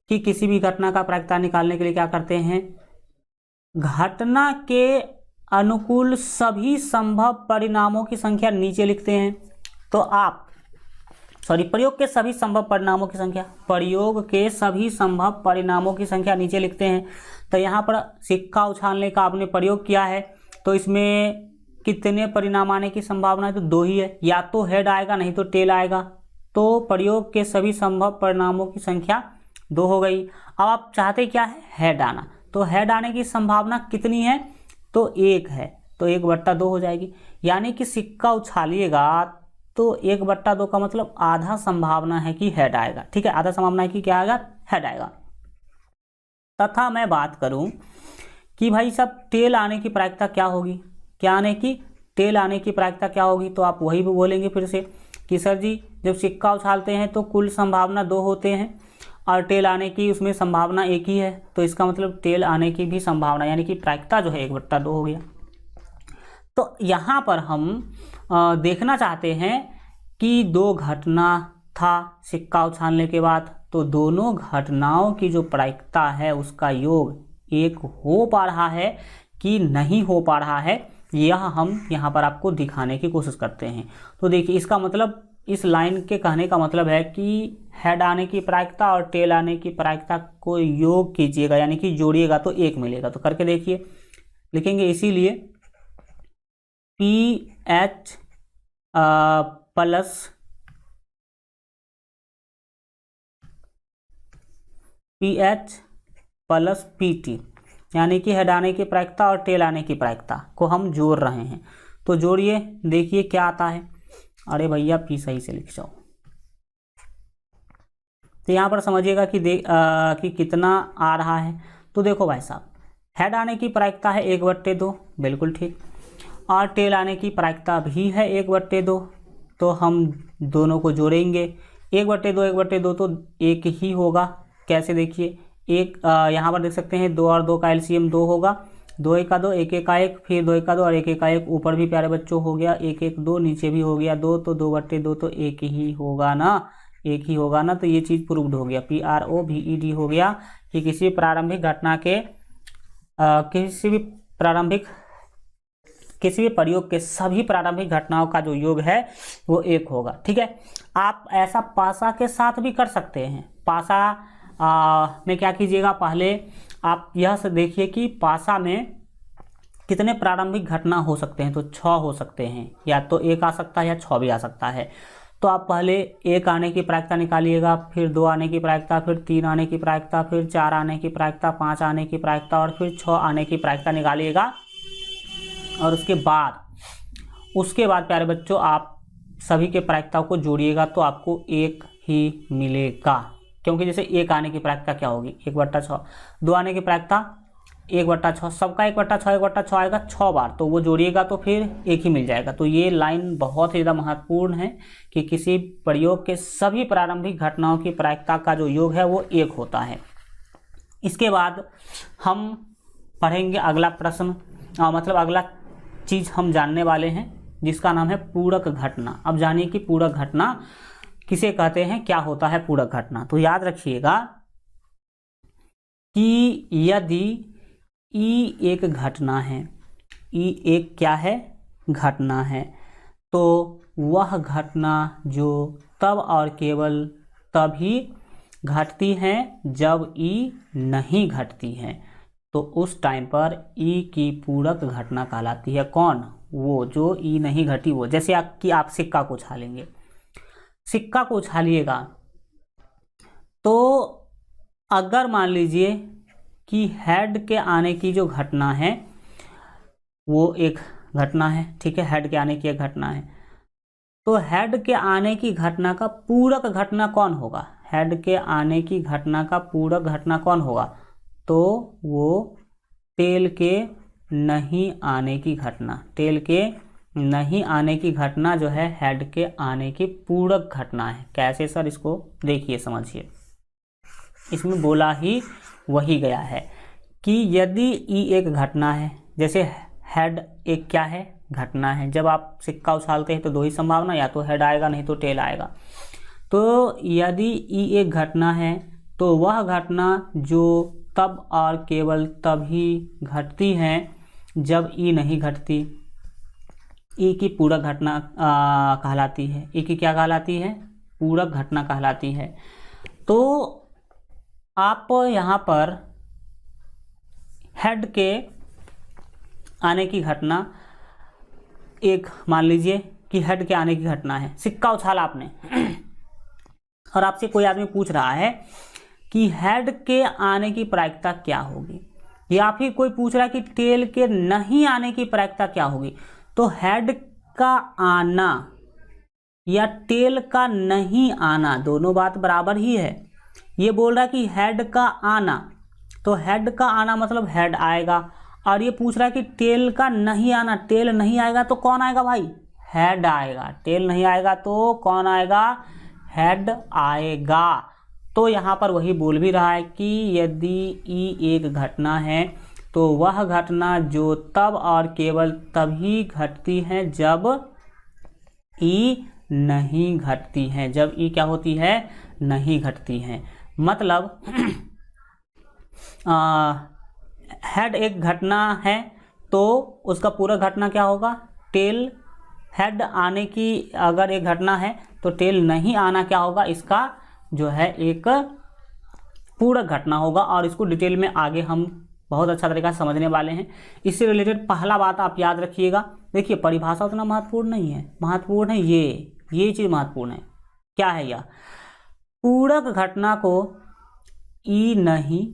कि किसी भी घटना का प्रायिकता निकालने के लिए क्या करते हैं? घटना के अनुकूल सभी संभव परिणामों की संख्या नीचे लिखते हैं। तो आप प्रयोग के सभी संभव परिणामों की संख्या, प्रयोग के सभी संभव परिणामों की संख्या नीचे लिखते हैं। तो यहाँ पर सिक्का उछालने का आपने प्रयोग किया है तो इसमें कितने परिणाम आने की संभावना है? तो दो ही है। या तो हेड आएगा नहीं तो टेल आएगा। तो प्रयोग के सभी संभव परिणामों की संख्या दो हो गई। अब आप चाहते क्या है? हेड आना। तो हेड आने की संभावना कितनी है? तो एक है। तो 1/2 हो जाएगी। यानी कि सिक्का उछालिएगा तो 1/2 का मतलब आधा संभावना है कि हेड आएगा। ठीक है, आधा संभावना है कि क्या आएगा? हेड आएगा। तथा मैं बात करूं कि भाई साहब टेल आने की प्रायिकता क्या होगी? क्या आने की? टेल आने की प्रायिकता क्या होगी? तो आप वही भी बोलेंगे फिर से कि सर जी जब सिक्का उछालते हैं तो कुल संभावना 2 होते हैं और टेल आने की उसमें संभावना एक ही है। तो इसका मतलब टेल आने की भी संभावना यानी कि प्रायिकता जो है 1/2 हो गया। तो यहाँ पर हम देखना चाहते हैं कि दो घटना था सिक्का उछालने के बाद, तो दोनों घटनाओं की जो प्रायिकता है उसका योग एक हो पा रहा है कि नहीं हो पा रहा है, यह हम यहाँ पर आपको दिखाने की कोशिश करते हैं। तो देखिए इसका मतलब इस लाइन के कहने का मतलब है कि हेड आने की प्रायिकता और टेल आने की प्रायिकता को योग कीजिएगा, यानी कि जोड़िएगा तो 1 मिलेगा। तो करके देखिए, लिखेंगे इसीलिए P H plus P H plus P T, यानी कि हेड आने की प्रायिकता और टेल आने की प्रायिकता को हम जोड़ रहे हैं। तो जोड़िए, देखिए क्या आता है। अरे भैया पी सही से लिख जाओ। तो यहाँ पर समझिएगा कि कितना आ रहा है। तो देखो भाई साहब, हेड आने की प्रायिकता है 1/2, बिल्कुल ठीक, और टेल आने की प्रायिकता भी है 1/2। तो हम दोनों को जोड़ेंगे, 1/2 1/2 तो 1 ही होगा। कैसे, देखिए यहाँ पर देख सकते हैं 2 और 2 का एलसीएम 2 होगा, 2 1 का 2, 1 1 का 1, फिर 2 1 का 2 और 1 1 का 1, ऊपर भी प्यारे बच्चों हो गया 1 1 2, नीचे भी हो गया 2, तो 2/2 तो 1 ही होगा ना, 1 ही होगा ना। तो ये चीज़ प्रूव्ड हो गया, PROVED हो गया कि किसी प्रारंभिक घटना के किसी भी प्रयोग के सभी प्रारंभिक घटनाओं का जो योग है वो 1 होगा। ठीक है, आप ऐसा पासा के साथ भी कर सकते हैं। पासा में क्या कीजिएगा, पहले आप यह से देखिए कि पासा में कितने प्रारंभिक घटना हो सकते हैं। तो 6 हो सकते हैं, या तो 1 आ सकता है या 6 भी आ सकता है। तो आप पहले 1 आने की प्रायिकता निकालिएगा, फिर 2 आने की प्रायिकता, फिर 3 आने की प्रायिकता, फिर 4 आने की प्रायिकता, 5 आने की प्रायिकता और फिर 6 आने की प्रायिकता निकालिएगा। और उसके बाद प्यारे बच्चों आप सभी के प्रायिकताओं को जोड़िएगा तो आपको 1 ही मिलेगा। क्योंकि जैसे 1 आने की प्रायिकता क्या होगी, 1/6, 2 आने की प्रायिकता 1/6, सबका 1/6 आएगा 6 बार, तो वो जोड़िएगा तो फिर 1 ही मिल जाएगा। तो ये लाइन बहुत ही ज़्यादा महत्वपूर्ण है कि किसी प्रयोग के सभी प्रारंभिक घटनाओं की प्रायिकता का जो योग है वो 1 होता है। इसके बाद हम पढ़ेंगे अगला प्रश्न, मतलब अगला चीज़ हम जानने वाले हैं जिसका नाम है पूरक घटना। अब जानिए कि पूरक घटना किसे कहते हैं, क्या होता है पूरक घटना। तो याद रखिएगा कि यदि ई एक घटना है, ई एक क्या है, घटना है, तो वह घटना जो तब और केवल तभी घटती है जब ई नहीं घटती है, तो उस टाइम पर ई की पूरक घटना कहलाती है। कौन, वो जो ई नहीं घटी वो। जैसे आप सिक्का को उछालेंगे, सिक्का को उछालिएगा तो अगर मान लीजिए कि हेड के आने की जो घटना है वो एक घटना है, ठीक है, हेड के आने की एक घटना है, तो हेड के आने की घटना का पूरक घटना कौन होगा, हेड के आने की घटना का पूरक घटना कौन होगा, तो वो टेल के नहीं आने की घटना, टेल के नहीं आने की घटना जो है हेड के आने की पूरक घटना है। कैसे सर, इसको देखिए समझिए, इसमें बोला ही वही गया है कि यदि ई एक घटना है, जैसे हेड एक क्या है, घटना है। जब आप सिक्का उछालते हैं तो 2 ही संभावना, या तो हेड आएगा नहीं तो टेल आएगा। तो यदि ई एक घटना है तो वह घटना जो तब और केवल तभी घटती है जब ई नहीं घटती, ई की पूरक घटना कहलाती है। ई की क्या कहलाती है, पूरक घटना कहलाती है। तो आप यहाँ पर हेड के आने की घटना एक मान लीजिए कि हेड के आने की घटना है, सिक्का उछाला आपने और आपसे कोई आदमी पूछ रहा है कि हेड के आने की प्रायिकता क्या होगी, या फिर कोई पूछ रहा है कि टेल के नहीं आने की प्रायिकता क्या होगी। तो हेड का आना या टेल का नहीं आना दोनों बात बराबर ही है। ये बोल रहा है कि हेड का आना, तो हेड का आना मतलब हेड आएगा, और ये पूछ रहा है कि टेल का नहीं आना, टेल नहीं आएगा तो कौन आएगा भाई, हेड आएगा। टेल नहीं आएगा तो कौन आएगा, हेड आएगा। तो यहाँ पर वही बोल भी रहा है कि यदि ई एक घटना है तो वह घटना जो तब और केवल तभी घटती है जब ई नहीं घटती है, जब ई क्या होती है, नहीं घटती है। मतलब हेड एक घटना है तो उसका पूरा घटना क्या होगा, टेल हेड आने की अगर एक घटना है तो टेल नहीं आना क्या होगा, इसका जो है एक पूरक घटना होगा, और इसको डिटेल में आगे हम बहुत अच्छा तरीका से समझने वाले हैं। इससे रिलेटेड पहला बात आप याद रखिएगा, देखिए परिभाषा उतना महत्वपूर्ण नहीं है, महत्वपूर्ण है ये चीज़ महत्वपूर्ण है। क्या है यह? पूरक घटना को ई नहीं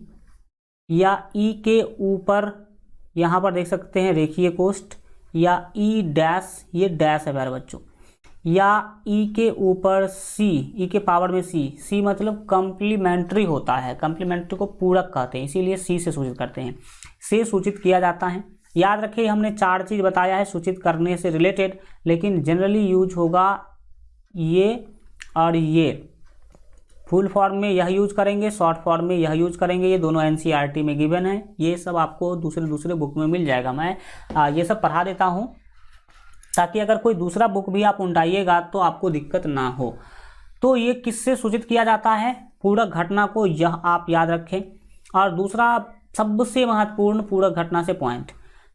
या ई के ऊपर, यहाँ पर देख सकते हैं रेखीय कोष्ठ, या ई डैश, ये डैश है प्यारे बच्चों, या ई के ऊपर सी, ई के पावर में सी मतलब कम्प्लीमेंट्री होता है, कम्प्लीमेंट्री को पूरक कहते हैं, इसीलिए सी से सूचित करते हैं, से सूचित किया जाता है। याद रखिए हमने 4 चीज़ बताया है सूचित करने से रिलेटेड, लेकिन जनरली यूज होगा ये और ये। फुल फॉर्म में यह यूज करेंगे, शॉर्ट फॉर्म में यह यूज करेंगे, ये दोनों एनसीईआरटी में गिवन है, ये सब आपको दूसरे बुक में मिल जाएगा। मैं ये सब पढ़ा देता हूँ ताकि अगर कोई दूसरा बुक भी आप उठाइएगा तो आपको दिक्कत ना हो। तो ये किससे सूचित किया जाता है? पूरक घटना को, यह आप याद रखें। और दूसरा सबसे महत्वपूर्ण पूरक घटना से पॉइंट,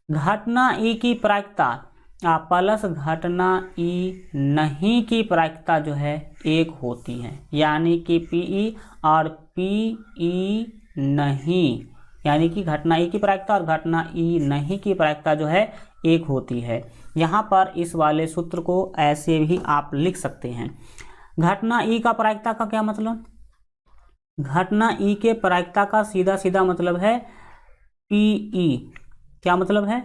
घटना ई की प्रायिकता प्लस घटना ई नहीं की प्रायिकता जो है एक होती है, यानी कि पीई और पीई नहीं, यानी कि घटना ई की प्रायिकता और घटना ई नहीं की प्रायिकता जो है एक होती है। यहाँ पर इस वाले सूत्र को ऐसे भी आप लिख सकते हैं। घटना ई का प्रायिकता का क्या मतलब? घटना ई के प्रायिकता का सीधा सीधा मतलब है पीई। क्या मतलब है?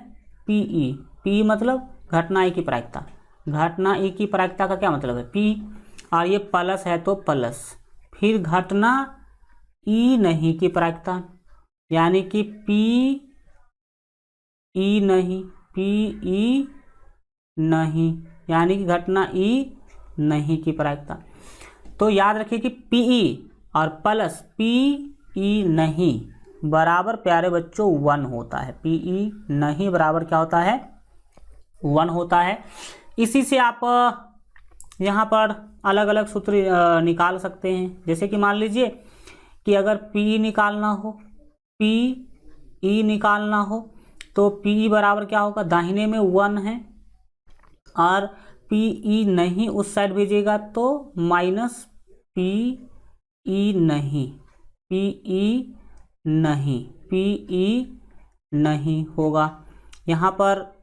पीई। पी मतलब घटना ई की प्रायिकता, घटना ई की प्रायिकता का क्या मतलब है? पी, और ये प्लस है तो प्लस, फिर घटना ई नहीं की प्रायिकता, यानी कि पी ई नहीं, पी ई नहीं, यानी कि घटना ई नहीं की प्रायिकता। तो याद रखिए कि पीई और प्लस पी ई नहीं बराबर प्यारे बच्चों 1 होता है। पीई नहीं बराबर क्या होता है? 1 होता है। इसी से आप यहाँ पर अलग अलग सूत्र निकाल सकते हैं। जैसे कि मान लीजिए कि अगर पी निकालना हो, पी ई निकालना हो, तो पी बराबर क्या होगा? दाहिने में 1 है और पी ई नहीं उस साइड भेजिएगा तो माइनस पी ई नहीं, पी ई नहीं, पी ई नहीं होगा। यहाँ पर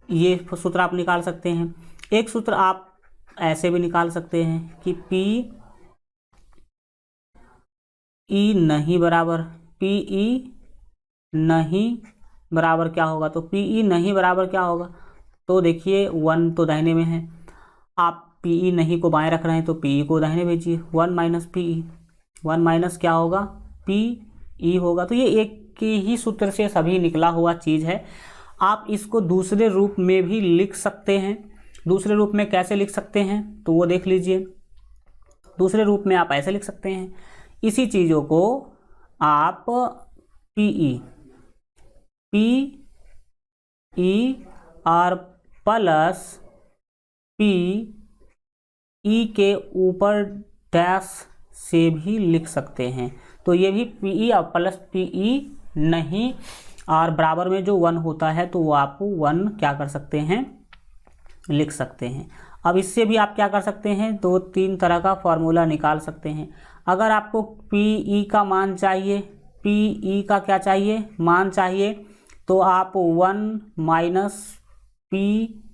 ये सूत्र आप निकाल सकते हैं। एक सूत्र आप ऐसे भी निकाल सकते हैं कि पी ई नहीं बराबर पी ई नहीं बराबर क्या होगा? तो पी ई नहीं बराबर क्या होगा? तो देखिए 1 तो दाहिने में है, आप पी ई नहीं को बाएं रख रहे हैं तो पी ई को दाहिने भेजिए, 1 माइनस पी ई, 1 माइनस क्या होगा? पी ई होगा। तो ये एक ही सूत्र से सभी निकला हुआ चीज़ है। आप इसको दूसरे रूप में भी लिख सकते हैं। दूसरे रूप में कैसे लिख सकते हैं तो वो देख लीजिए। दूसरे रूप में आप ऐसे लिख सकते हैं, इसी चीज़ों को आप पी ई और प्लस पी ई के ऊपर डैश से भी लिख सकते हैं। तो ये भी पी ई और प्लस पी ई नहीं और बराबर में जो 1 होता है तो वो आप 1 क्या कर सकते हैं? लिख सकते हैं। अब इससे भी आप क्या कर सकते हैं? 2-3 तरह का फॉर्मूला निकाल सकते हैं। अगर आपको पी ई का मान चाहिए, पी ई का क्या चाहिए? मान चाहिए, तो आप 1 माइनस पी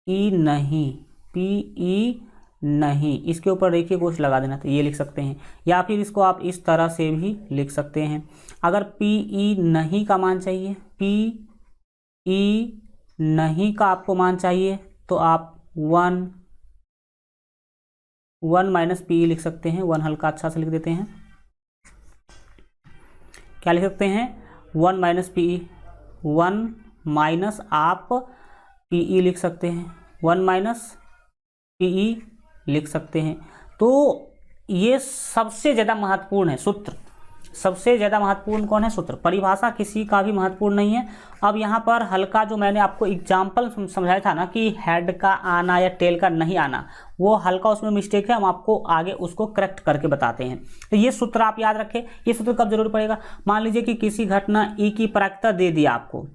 ई नहीं, पी ई नहीं, इसके ऊपर रेखीय कोष्ठ लगा देना, तो ये लिख सकते हैं। या फिर इसको आप इस तरह से भी लिख सकते हैं। अगर पी ई नहीं का मान चाहिए, पी ई नहीं का आपको मान चाहिए, तो आप 1 माइनस पी ई लिख सकते हैं। 1 हल्का अच्छा से लिख देते हैं। क्या लिख सकते हैं? 1 माइनस पी ई, 1 माइनस आप पी ई लिख सकते हैं, 1 माइनस पी ई लिख सकते हैं। तो ये सबसे ज़्यादा महत्वपूर्ण है सूत्र। सबसे ज़्यादा महत्वपूर्ण कौन है? सूत्र। परिभाषा किसी का भी महत्वपूर्ण नहीं है। अब यहाँ पर हल्का जो मैंने आपको एग्जाम्पल समझाया था ना कि हेड का आना या टेल का नहीं आना, वो हल्का उसमें मिस्टेक है, हम आपको आगे उसको करेक्ट करके बताते हैं। तो ये सूत्र आप याद रखें। ये सूत्र कब जरूर पड़ेगा? मान लीजिए कि किसी घटना ई की प्रायिकता दे दिया आपको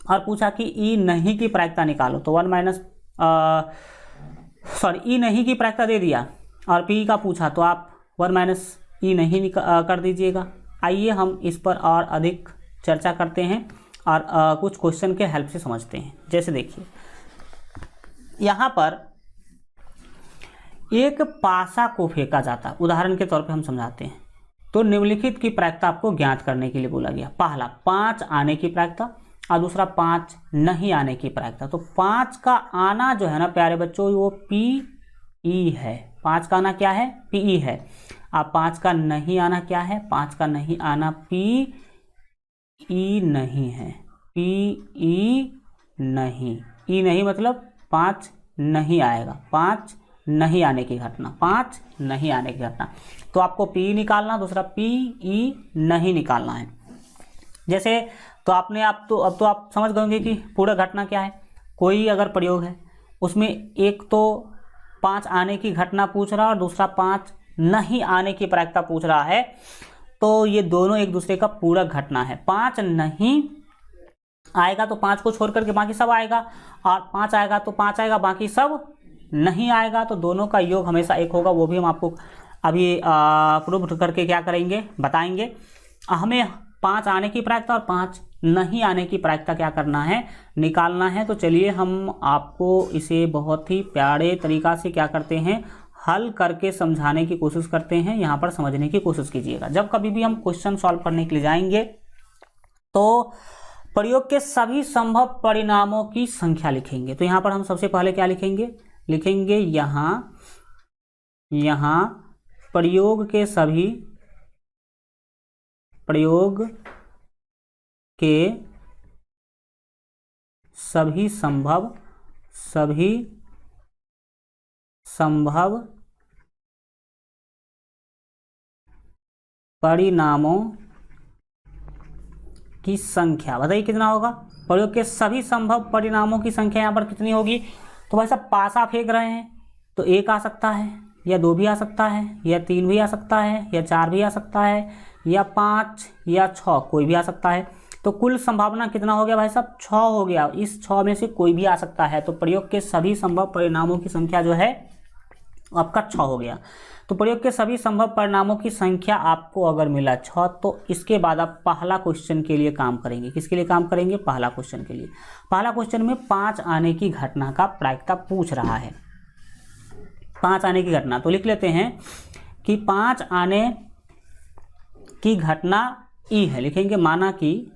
और पूछा कि ई नहीं की प्रायिकता निकालो, तो 1 माइनस सॉरी ई नहीं की प्रायिकता दे दिया और पी का पूछा तो आप 1 माइनस ई नहीं कर दीजिएगा। आइए हम इस पर और अधिक चर्चा करते हैं और कुछ क्वेश्चन के हेल्प से समझते हैं। जैसे देखिए यहाँ पर एक पासा को फेंका जाता, उदाहरण के तौर पे हम समझाते हैं। तो निम्नलिखित की प्रायिकता आपको ज्ञात करने के लिए बोला गया। पहला 5 आने की प्रायिकता और दूसरा 5 नहीं आने की प्रायिकता। तो 5 का आना जो है ना प्यारे बच्चों वो पी ई है। 5 का आना क्या है? पी ई है। अब 5 का नहीं आना क्या है? 5 का नहीं आना पी ई नहीं है। पी ई नहीं, ई नहीं मतलब 5 नहीं आएगा। 5 नहीं आने की घटना, 5 नहीं आने की घटना। तो आपको पी निकालना, दूसरा पी ई नहीं निकालना है। जैसे तो आपने अब तो आप समझ गए होंगे कि पूरा घटना क्या है। कोई अगर प्रयोग है उसमें एक तो 5 आने की घटना पूछ रहा है और दूसरा 5 नहीं आने की प्रायिकता पूछ रहा है। तो ये दोनों एक दूसरे का पूरक घटना है। 5 नहीं आएगा तो 5 को छोड़ करके बाकी सब आएगा, और 5 आएगा तो 5 आएगा, बाकी सब नहीं आएगा। तो दोनों का योग हमेशा एक होगा। वो भी हम आपको अभी प्रूव करके क्या करेंगे, बताएंगे। हमें 5 आने की प्रायिकता और 5 नहीं आने की प्रायिकता क्या करना है, निकालना है। तो चलिए हम आपको इसे बहुत ही प्यारे तरीका से क्या करते हैं, हल करके समझाने की कोशिश करते हैं। यहाँ पर समझने की कोशिश कीजिएगा। जब कभी भी हम क्वेश्चन सॉल्व करने के लिए जाएंगे तो प्रयोग के सभी संभव परिणामों की संख्या लिखेंगे। तो यहाँ पर हम सबसे पहले क्या लिखेंगे, लिखेंगे यहाँ प्रयोग के सभी संभव परिणामों की संख्या। बताइए कितना होगा? प्रयोग के सभी संभव परिणामों की संख्या यहाँ पर कितनी होगी? तो भाई साहब पासा फेंक रहे हैं तो 1 आ सकता है, या 2 भी आ सकता है, या 3 भी आ सकता है, या 4 भी आ सकता है, या 5 या 6 कोई भी आ सकता है। तो कुल संभावना कितना हो गया भाई साहब? 6 हो गया। इस 6 में से कोई भी आ सकता है। तो प्रयोग के सभी संभव परिणामों की संख्या जो है आपका 6 हो गया। तो प्रयोग के सभी संभव परिणामों की संख्या आपको अगर मिला 6, तो इसके बाद आप पहला क्वेश्चन के लिए काम करेंगे। किसके लिए काम करेंगे? पहला क्वेश्चन के लिए। पहला क्वेश्चन में 5 आने की घटना का प्रायिकता पूछ रहा है। 5 आने की घटना तो लिख लेते हैं कि 5 आने की घटना ई है। लिखेंगे माना कि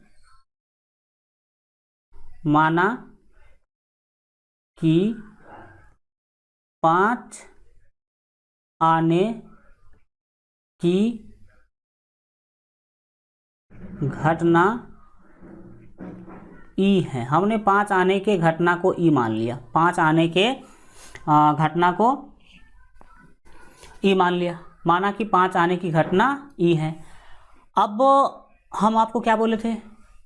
5 आने की घटना ई है। हमने 5 आने के घटना को ई मान लिया। 5 आने के घटना को ई मान लिया। माना कि 5 आने की घटना ई है। अब हम आपको क्या बोले थे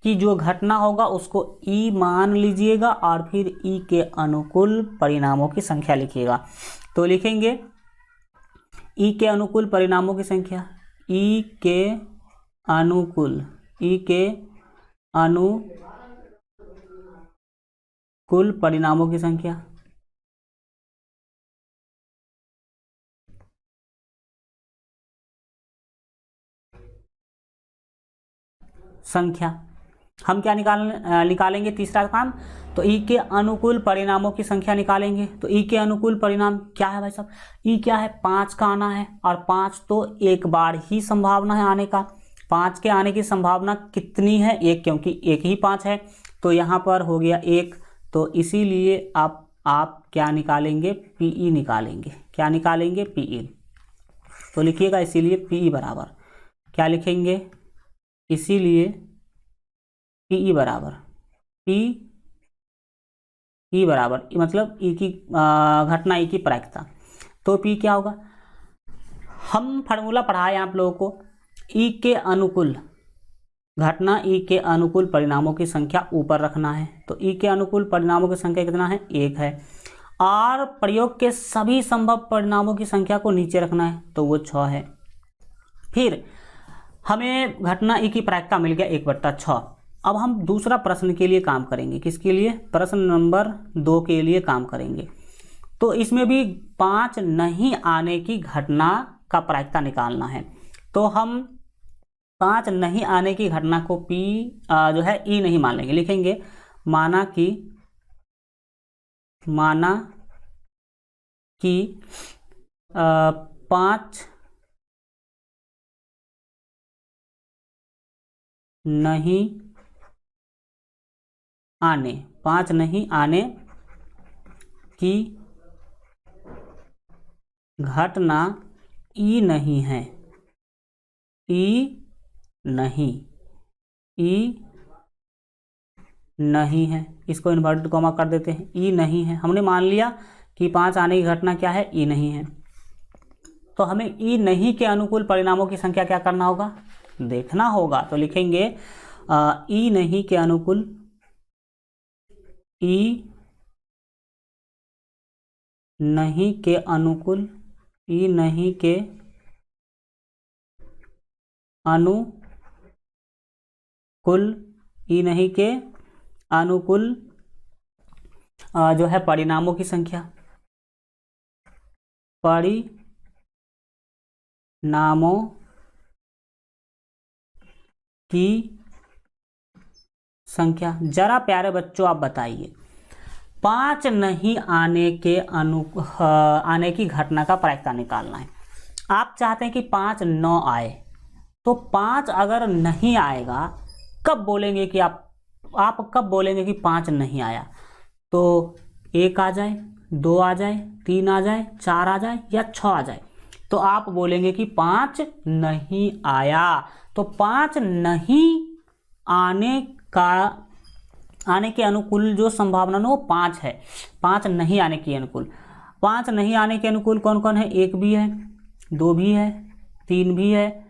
कि जो घटना होगा उसको ई मान लीजिएगा और फिर ई के अनुकूल परिणामों की संख्या लिखिएगा। तो लिखेंगे ई के अनुकूल परिणामों की संख्या, ई के अनुकूल परिणामों की संख्या हम क्या निकालेंगे? तीसरा काम तो ई के अनुकूल परिणामों की संख्या निकालेंगे। तो ई के अनुकूल परिणाम क्या है भाई साहब? ई क्या है? 5 का आना है, और 5 तो एक बार ही संभावना है आने का। 5 के आने की संभावना कितनी है? 1, क्योंकि एक ही 5 है। तो यहाँ पर हो गया 1। तो इसीलिए आप क्या निकालेंगे? पीई निकालेंगे। क्या निकालेंगे? पीई। तो लिखिएगा इसीलिए पीई बराबर क्या लिखेंगे? इसीलिए पीई बराबर ई बराबर मतलब ई की घटना ई की प्रायिकता। तो पी क्या होगा? हम फार्मूला पढ़ाए आप लोगों को। ई के अनुकूल घटना, ई के अनुकूल परिणामों की संख्या ऊपर रखना है। तो ई के अनुकूल परिणामों की संख्या कितना है? 1 है। और प्रयोग के सभी संभव परिणामों की संख्या को नीचे रखना है, तो वो 6 है। फिर हमें घटना ई की प्रायिकता मिल गया 1/6। अब हम दूसरा प्रश्न के लिए काम करेंगे। किसके लिए? प्रश्न नंबर 2 के लिए काम करेंगे। तो इसमें भी 5 नहीं आने की घटना का प्रायिकता निकालना है। तो हम 5 नहीं आने की घटना को P जो है E नहीं मान लेंगे। लिखेंगे माना कि 5 नहीं आने की घटना E नहीं है। नहीं है। इसको इन्वर्टेड कॉमा कर देते हैं। E नहीं है। हमने मान लिया कि 5 आने की घटना क्या है? E नहीं है। तो हमें E नहीं के अनुकूल परिणामों की संख्या क्या करना होगा? देखना होगा। तो लिखेंगे E नहीं के अनुकूल जो है परिणामों की संख्या, जरा प्यारे बच्चों आप बताइए 5 नहीं आने की घटना का प्रायिकता निकालना है। आप चाहते हैं कि 5 न आए, तो 5 अगर नहीं आएगा कब बोलेंगे कि आप कब बोलेंगे कि 5 नहीं आया? तो 1 आ जाए, 2 आ जाए, 3 आ जाए, 4 आ जाए या 6 आ जाए, तो आप बोलेंगे कि 5 नहीं आया। तो 5 नहीं आने के अनुकूल जो संभावना है वो 5 है। 5 नहीं आने के अनुकूल, 5 नहीं आने के अनुकूल कौन कौन है? 1 भी है, 2 भी है, 3 भी है,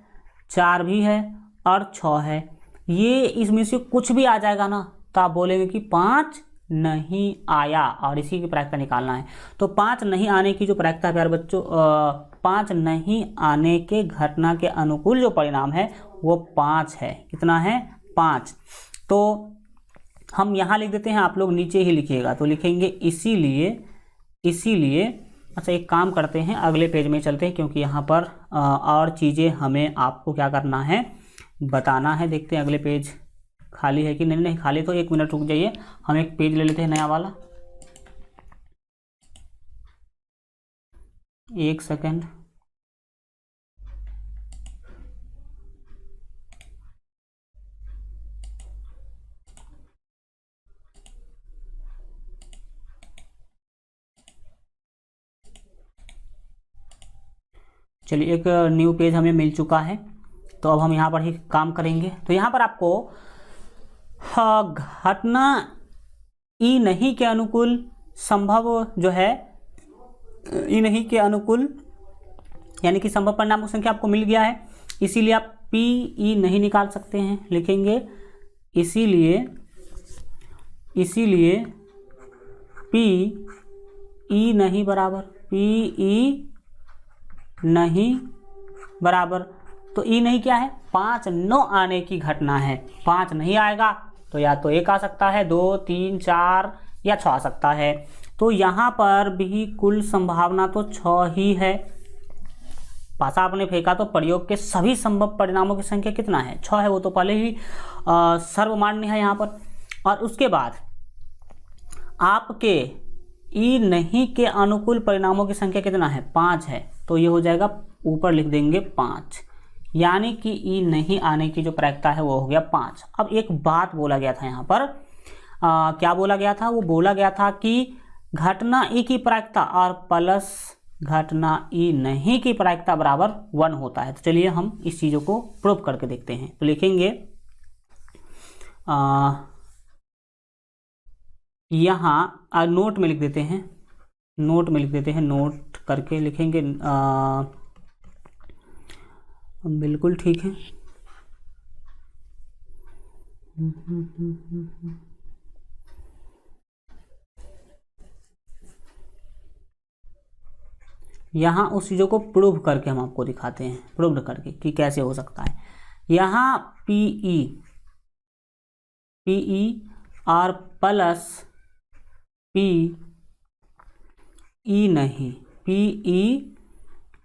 4 भी है और 6 है। ये इसमें से कुछ भी आ जाएगा ना, तो आप बोलेंगे कि 5 नहीं आया और इसी की प्रायिकता निकालना है। तो 5 नहीं आने की जो प्रायिकता है प्यारे बच्चों, 5 नहीं आने के घटना के अनुकूल जो परिणाम है वो 5 है। कितना है? 5। तो हम यहाँ लिख देते हैं, आप लोग नीचे ही लिखिएगा। तो लिखेंगे इसीलिए अच्छा एक काम करते हैं, अगले पेज में चलते हैं, क्योंकि यहाँ पर और चीज़ें हमें आपको क्या करना है, बताना है। देखते हैं अगले पेज खाली है कि नहीं खाली। तो 1 मिनट रुक जाइए, हम एक पेज ले लेते हैं नया वाला। 1 सेकेंड। चलिए, एक न्यू पेज हमें मिल चुका है। तो अब हम यहाँ पर ही काम करेंगे। तो यहाँ पर आपको घटना E नहीं के अनुकूल संभव जो है, E नहीं के अनुकूल यानी कि संभव परिणामों की संख्या आपको मिल गया है। इसीलिए आप PE नहीं निकाल सकते हैं। लिखेंगे इसीलिए PE नहीं बराबर, PE नहीं बराबर। तो E नहीं क्या है? 5 न आने की घटना है। 5 नहीं आएगा तो या तो 1 आ सकता है, 2, 3, 4 या 6 आ सकता है। तो यहाँ पर भी कुल संभावना तो 6 ही है। पासा आपने फेंका तो प्रयोग के सभी संभव परिणामों की संख्या कितना है? 6 है। वो तो पहले ही सर्वमान्य है यहाँ पर। और उसके बाद आपके E नहीं के अनुकूल परिणामों की संख्या कितना है? 5 है। तो ये हो जाएगा, ऊपर लिख देंगे 5, यानी कि E नहीं आने की जो प्रायिकता है वो हो गया 5। अब एक बात बोला गया था यहाँ पर, क्या बोला गया था? वो बोला गया था कि घटना E की प्रायिकता और प्लस घटना E नहीं की प्रायिकता बराबर 1 होता है। तो चलिए हम इस चीज़ों को प्रूव करके देखते हैं। तो लिखेंगे यहाँ नोट में लिख देते हैं, नोट करके लिखेंगे। बिल्कुल ठीक है। यहाँ उस चीज़ों को प्रूव करके हम आपको दिखाते हैं, प्रूव करके कि कैसे हो सकता है। यहाँ PE PE और प्लस PE नहीं, PE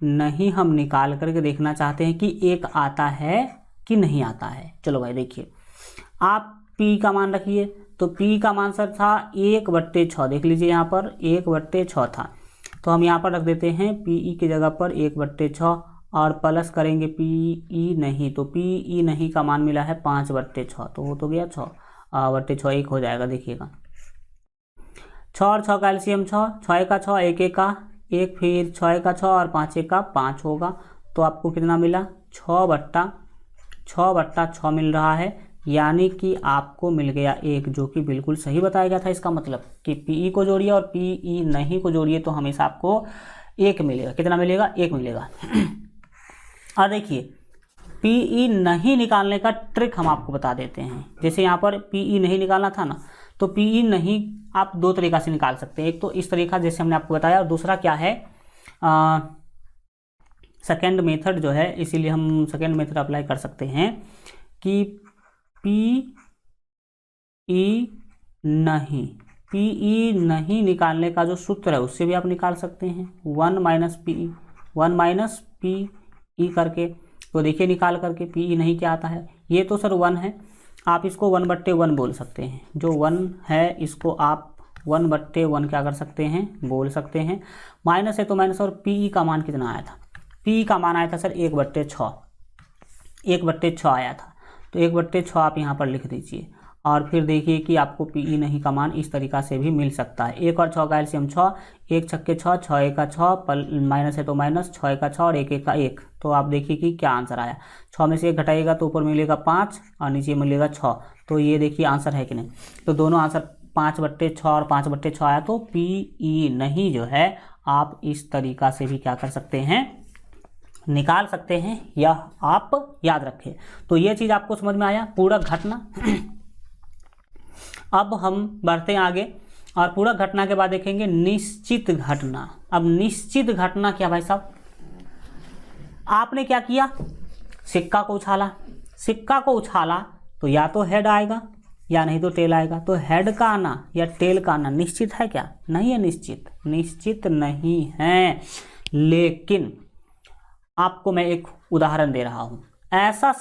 नहीं हम निकाल करके देखना चाहते हैं कि एक आता है कि नहीं आता है। चलो भाई देखिए, आप P का मान रखिए, तो P का मान सर था 1/6। देख लीजिए यहाँ पर 1/6 था, तो हम यहाँ पर रख देते हैं PE की जगह पर 1/6 और प्लस करेंगे PE नहीं, तो PE नहीं का मान मिला है 5/6, तो वो तो गया 6/6, 1 हो जाएगा। देखिएगा 6 और 6 का एलसीएम 6, 6 का 6, 1 1 का 1, फिर 6 का 6 और 5 1 का 5 होगा, तो आपको कितना मिला 6/6 मिल रहा है, यानी कि आपको मिल गया 1, जो कि बिल्कुल सही बताया गया था। इसका मतलब कि PE को जोड़िए और PE नहीं को जोड़िए तो हमेशा आपको 1 मिलेगा। कितना मिलेगा? 1 मिलेगा। और देखिए PE नहीं निकालने का ट्रिक हम आपको बता देते हैं। जैसे यहाँ पर PE नहीं निकालना था ना, तो PE नहीं आप दो तरीका से निकाल सकते हैं। एक तो इस तरीका जैसे हमने आपको बताया, और दूसरा क्या है, सेकेंड मेथड जो है, इसीलिए हम सेकेंड मेथड अप्लाई कर सकते हैं कि PE नहीं निकालने का जो सूत्र है उससे भी आप निकाल सकते हैं, 1 PE करके। तो देखिए निकाल करके PE नहीं क्या आता है, ये तो सर 1 है, आप इसको 1/1 बोल सकते हैं। जो 1 है इसको आप 1/1 क्या कर सकते हैं, बोल सकते हैं। माइनस है तो माइनस, और PE का मान कितना आया था? PE का मान आया था सर 1/6, 1/6 आया था, तो 1/6 आप यहाँ पर लिख दीजिए। और फिर देखिए कि आपको PE नहीं का मान इस तरीका से भी मिल सकता है। 1 और 6 का एलसीएम 6, 1 छक्के 6, 6 1 का 6, माइनस है तो माइनस, 6 1 का 6 और 1 1 का 1। तो आप देखिए कि क्या आंसर आया। 6 में से 1 घटाइएगा तो ऊपर मिलेगा 5 और नीचे मिलेगा 6। तो ये देखिए आंसर है कि नहीं। तो दोनों आंसर 5/6 और 5/6 आया। तो PE नहीं जो है आप इस तरीका से भी क्या कर सकते हैं, निकाल सकते हैं, यह आप याद रखें। तो ये चीज़ आपको समझ में आया, पूरक घटना। अब हम बढ़ते हैं आगे और पूरक घटना के बाद देखेंगे निश्चित घटना। अब निश्चित घटना क्या भाई साहब, आपने क्या किया, सिक्का को उछाला, सिक्का को उछाला तो या तो हेड आएगा या नहीं तो टेल आएगा। तो हेड का आना या टेल का आना निश्चित है क्या? नहीं है, निश्चित नहीं है। लेकिन आपको मैं एक उदाहरण दे रहा हूं। ऐसा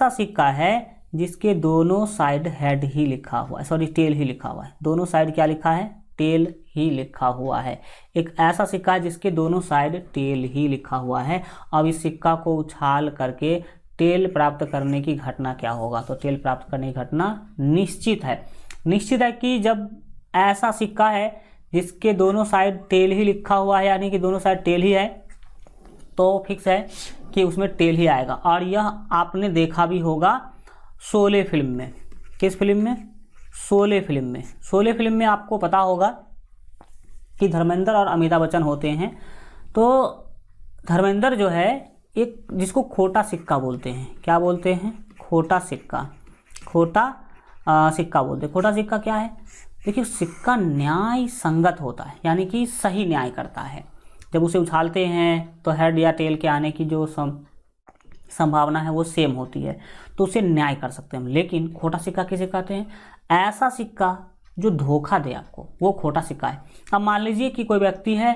सिक्का है जिसके दोनों साइड हेड ही लिखा हुआ है, सॉरी टेल ही लिखा हुआ है। दोनों साइड क्या लिखा है? टेल ही लिखा हुआ है। एक ऐसा सिक्का है जिसके दोनों साइड टेल ही लिखा हुआ है। अब इस सिक्का को उछाल करके टेल प्राप्त करने की घटना क्या होगा? तो टेल प्राप्त करने की घटना निश्चित है। निश्चित है कि जब ऐसा सिक्का है जिसके दोनों साइड टेल ही लिखा हुआ है, यानी कि दोनों साइड टेल ही है, तो फिक्स है कि उसमें टेल ही आएगा। और यह आपने देखा भी होगा शोले फिल्म में। किस फिल्म में? शोले फिल्म में। शोले फिल्म में आपको पता होगा कि धर्मेंद्र और अमिताभ बच्चन होते हैं। तो धर्मेंद्र जो है एक जिसको खोटा सिक्का बोलते हैं, क्या बोलते हैं? खोटा सिक्का बोलते हैं। खोटा सिक्का क्या है? देखिए सिक्का न्याय संगत होता है, यानी कि सही न्याय करता है। जब उसे उछालते हैं तो हेड या टेल के आने की जो संभावना है वो सेम होती है, तो उसे न्याय कर सकते हैं हम। लेकिन खोटा सिक्का किसे कहते हैं? ऐसा सिक्का जो धोखा दे आपको, वो खोटा सिक्का है। अब मान लीजिए कि कोई व्यक्ति है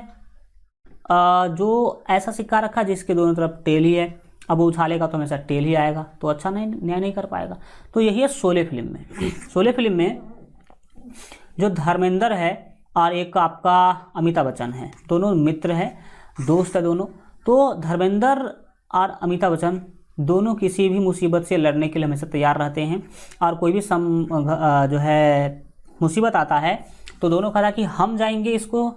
जो ऐसा सिक्का रखा जिसके दोनों तरफ टेल ही है, अब वो उछालेगा तो हमेशा टेल ही आएगा, तो अच्छा नहीं, न्याय नहीं कर पाएगा। तो यही है शोले फिल्म में। शोले फिल्म में जो धर्मेंद्र है और एक आपका अमिताभ बच्चन है, दोनों मित्र हैं, दोस्त है दोनों। तो धर्मेंद्र और अमिताभ बच्चन दोनों किसी भी मुसीबत से लड़ने के लिए हमेशा तैयार रहते हैं। और कोई भी जो है मुसीबत आता है तो दोनों कहा कि हम जाएंगे इसको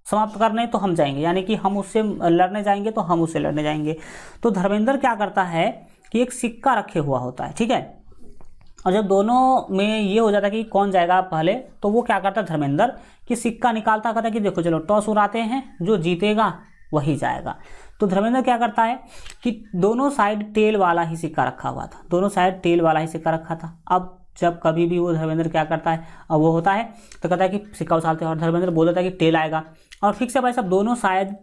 समाप्त करने, तो हम जाएंगे, यानी कि हम उससे लड़ने जाएंगे तो हम उससे लड़ने जाएंगे। तो धर्मेंद्र क्या करता है कि एक सिक्का रखे हुआ होता है, ठीक है। और जब दोनों में ये हो जाता है कि कौन जाएगा पहले, तो वो क्या करता है धर्मेंद्र कि सिक्का निकालता, कहता है कि देखो चलो टॉस उड़ाते हैं, जो जीतेगा वही जाएगा। तो धर्मेंद्र क्या करता है कि दोनों साइड टेल वाला ही सिक्का रखा हुआ था, दोनों साइड टेल वाला ही सिक्का रखा था। अब जब कभी भी वो धर्मेंद्र क्या करता है, अब वो होता है तो कहता है कि सिक्का उछालते हैं, और धर्मेंद्र बोल देता है कि टेल आएगा। और फिक्स है भाई साहब, दोनों साइड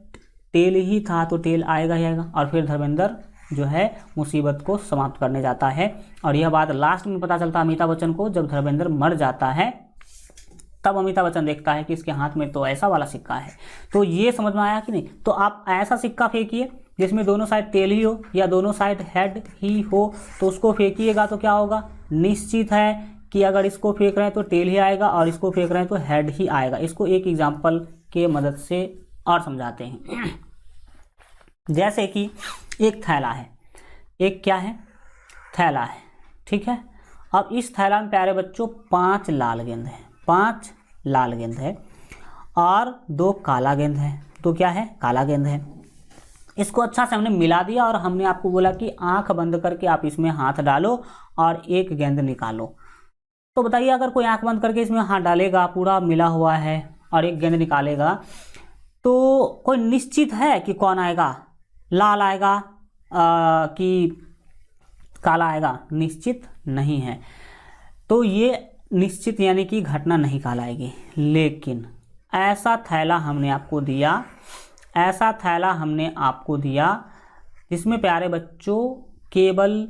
टेल ही था तो टेल आएगा ही आएगा। और फिर धर्मेंद्र जो है मुसीबत को समाप्त करने जाता है। और यह बात लास्ट में पता चलता है अमिताभ बच्चन को, जब धर्मेंद्र मर जाता है तब अमिताभ बच्चन देखता है कि इसके हाथ में तो ऐसा वाला सिक्का है। तो ये समझ में आया कि नहीं? तो आप ऐसा सिक्का फेंकिए जिसमें दोनों साइड टेल ही हो या दोनों साइड हेड ही हो, तो उसको फेंकिएगा तो क्या होगा? निश्चित है कि अगर इसको फेंक रहे हैं तो टेल ही आएगा और इसको फेंक रहे हैं तो हेड ही आएगा। इसको एक एग्जाम्पल के मदद से और समझाते हैं। जैसे कि एक थैला है, एक क्या है? थैला है, ठीक है। अब इस थैला में प्यारे बच्चों 5 लाल गेंद है, 5 लाल गेंद है और 2 काला गेंद है। तो क्या है? काला गेंद है। इसको अच्छा से हमने मिला दिया और हमने आपको बोला कि आंख बंद करके आप इसमें हाथ डालो और एक गेंद निकालो। तो बताइए, अगर कोई आंख बंद करके इसमें हाथ डालेगा, पूरा मिला हुआ है, और एक गेंद निकालेगा, तो कोई निश्चित है कि कौन आएगा? लाल आएगा कि काला आएगा? निश्चित नहीं है। तो ये निश्चित यानी कि घटना नहीं कहलाएगी। लेकिन ऐसा थैला हमने आपको दिया, ऐसा थैला हमने आपको दिया जिसमें प्यारे बच्चों केवल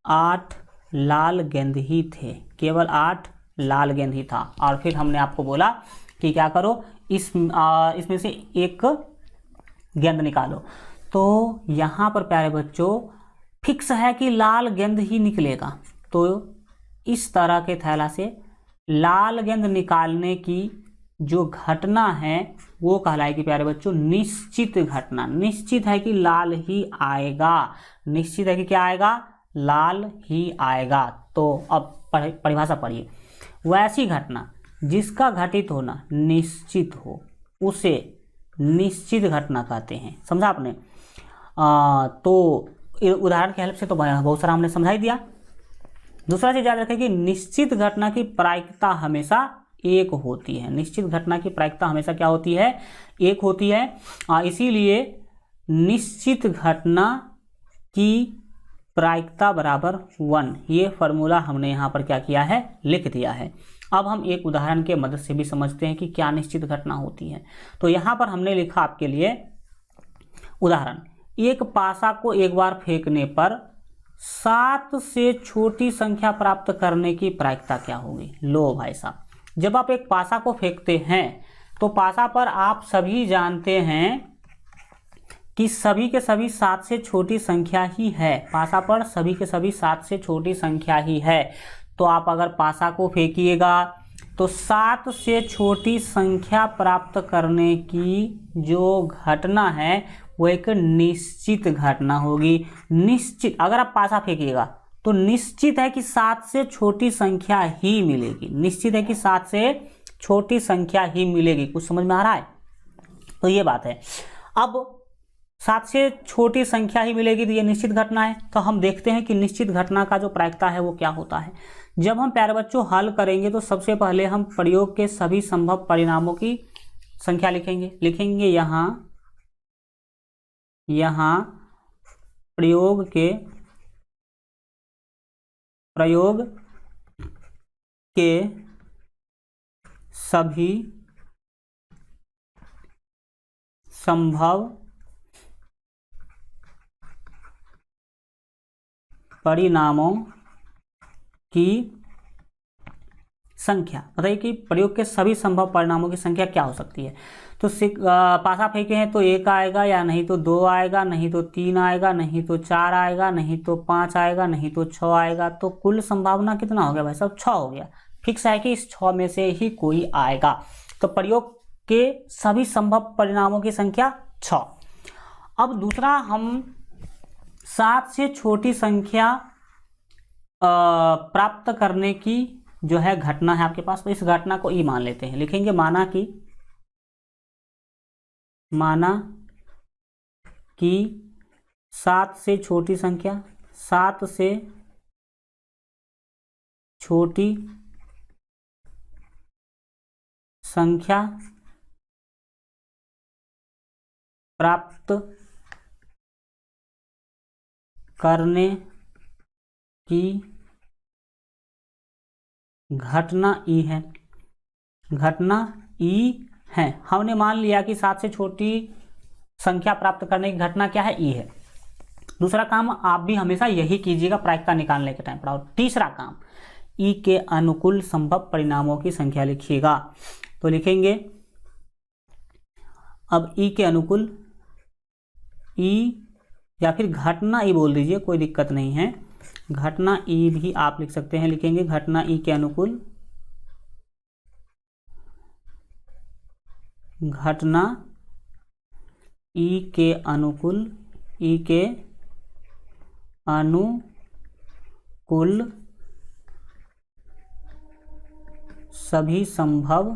8 लाल गेंद ही थे, केवल 8 लाल गेंद ही था। और फिर हमने आपको बोला कि क्या करो, इसमें से एक गेंद निकालो। तो यहाँ पर प्यारे बच्चों फिक्स है कि लाल गेंद ही निकलेगा। तो इस तरह के थैला से लाल गेंद निकालने की जो घटना है वो कहलाएगी प्यारे बच्चों निश्चित घटना। निश्चित है कि लाल ही आएगा, निश्चित है कि क्या आएगा? लाल ही आएगा। तो अब परिभाषा पढ़िए। वैसी घटना जिसका घटित होना निश्चित हो उसे निश्चित घटना कहते हैं। समझा आपने? तो उदाहरण के हेल्प से तो बहुत सारा हमने समझा ही दिया। दूसरा चीज याद रखें कि निश्चित घटना की प्रायिकता हमेशा एक होती है। निश्चित घटना की प्रायिकता हमेशा क्या होती है? एक होती है। इसीलिए निश्चित घटना की प्रायिकता बराबर 1, ये फॉर्मूला हमने यहाँ पर क्या किया है? लिख दिया है। अब हम एक उदाहरण के मदद से भी समझते हैं कि क्या निश्चित घटना होती है। तो यहाँ पर हमने लिखा आपके लिए उदाहरण, एक पासा को एक बार फेंकने पर 7 से छोटी संख्या प्राप्त करने की प्रायिकता क्या होगी? लो भाई साहब, जब आप एक पासा को फेंकते हैं तो पासा पर आप सभी जानते हैं कि सभी के सभी 7 से छोटी संख्या ही है। पासा पर सभी के सभी 7 से छोटी संख्या ही है। तो आप अगर पासा को फेंकिएगा तो 7 से छोटी संख्या प्राप्त करने की जो घटना है वो एक निश्चित घटना होगी। निश्चित, अगर आप पासा फेंकिएगा तो निश्चित है कि 7 से छोटी संख्या ही मिलेगी। निश्चित है कि 7 से छोटी संख्या ही मिलेगी। कुछ समझ में आ रहा है? तो ये बात है। अब 7 से छोटी संख्या ही मिलेगी तो ये निश्चित घटना है। तो हम देखते हैं कि निश्चित घटना का जो प्रायिकता है वो क्या होता है। जब हम प्यारे बच्चों हल करेंगे तो सबसे पहले हम प्रयोग के सभी संभव परिणामों की संख्या लिखेंगे यहाँ प्रयोग के सभी संभव परिणामों की संख्या। बताइए कि प्रयोग के सभी संभव परिणामों की संख्या क्या हो सकती है। तो पासा फेंके हैं तो 1 आएगा, या नहीं तो 2 आएगा, नहीं तो 3 आएगा, नहीं तो 4 आएगा, नहीं तो 5 आएगा, नहीं तो 6 आएगा। तो कुल संभावना कितना हो गया भाई साहब? 6 हो गया। फिक्स है कि इस 6 में से ही कोई आएगा। तो प्रयोग के सभी संभव परिणामों की संख्या 6। अब दूसरा, हम 7 से छोटी संख्या प्राप्त करने की जो है घटना है आपके पास। तो इस घटना को ई मान लेते हैं। लिखेंगे माना कि 7 से छोटी संख्या, 7 से छोटी संख्या प्राप्त करने की घटना ई है। घटना ई है। हमने मान लिया कि 7 से छोटी संख्या प्राप्त करने की घटना क्या है? ई है। दूसरा काम आप भी हमेशा यही कीजिएगा प्रायिकता निकालने के टाइम पर। और तीसरा काम, ई के अनुकूल संभव परिणामों की संख्या लिखिएगा। तो लिखेंगे अब ई के अनुकूल, ई या फिर घटना ई बोल दीजिए, कोई दिक्कत नहीं है, घटना ई भी आप लिख सकते हैं। लिखेंगे घटना ई के अनुकूल, घटना ई के अनुकूल, ई के अनुकूल सभी संभव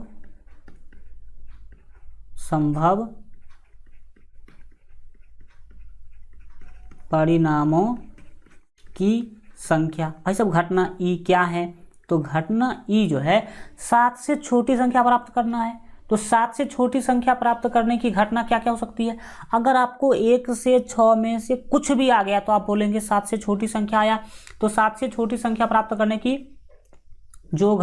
परिणामों की संख्या। भाई साहब घटना ई क्या है? तो घटना ई जो है 7 से छोटी संख्या प्राप्त करना है। तो 7 से छोटी संख्या प्राप्त करने की घटना क्या क्या हो सकती है? अगर आपको 1 से 6 में से कुछ भी आ गया तो आप बोलेंगे 7 से छोटी संख्या आया। तो 7 से छोटी संख्या प्राप्त करने की जो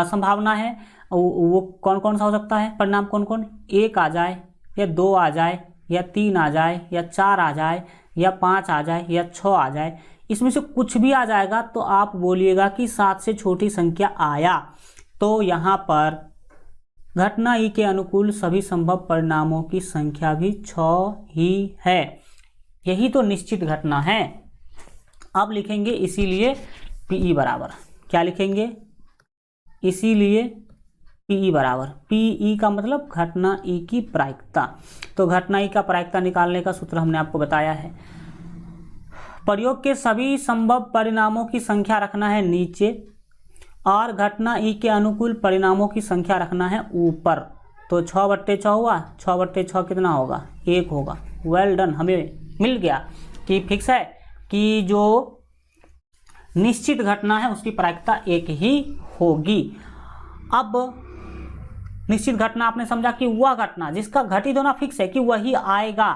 संभावना है वो कौन कौन सा हो सकता है? परिणाम कौन कौन? 1 आ जाए, या 2 आ जाए, या 3 आ जाए, या 4 आ जाए, या 5 आ जाए, या 6 आ जाए। इसमें से कुछ भी आ जाएगा तो आप बोलिएगा कि 7 से छोटी संख्या आया। तो यहाँ पर घटना ई के अनुकूल सभी संभव परिणामों की संख्या भी 6 ही है। यही तो निश्चित घटना है। अब लिखेंगे इसीलिए पीई बराबर, क्या लिखेंगे? इसीलिए पीई बराबर, पीई का मतलब घटना ई की प्रायिकता। तो घटना ई का प्रायिकता निकालने का सूत्र हमने आपको बताया है। प्रयोग के सभी संभव परिणामों की संख्या रखना है नीचे, और घटना ई के अनुकूल परिणामों की संख्या रखना है ऊपर। तो 6/6 हुआ, 6/6 कितना होगा? 1 होगा। वेल डन, हमें मिल गया कि फिक्स है कि जो निश्चित घटना है उसकी प्रायिकता 1 ही होगी। अब निश्चित घटना आपने समझा कि वह घटना जिसका घटित होना फिक्स है कि वही आएगा,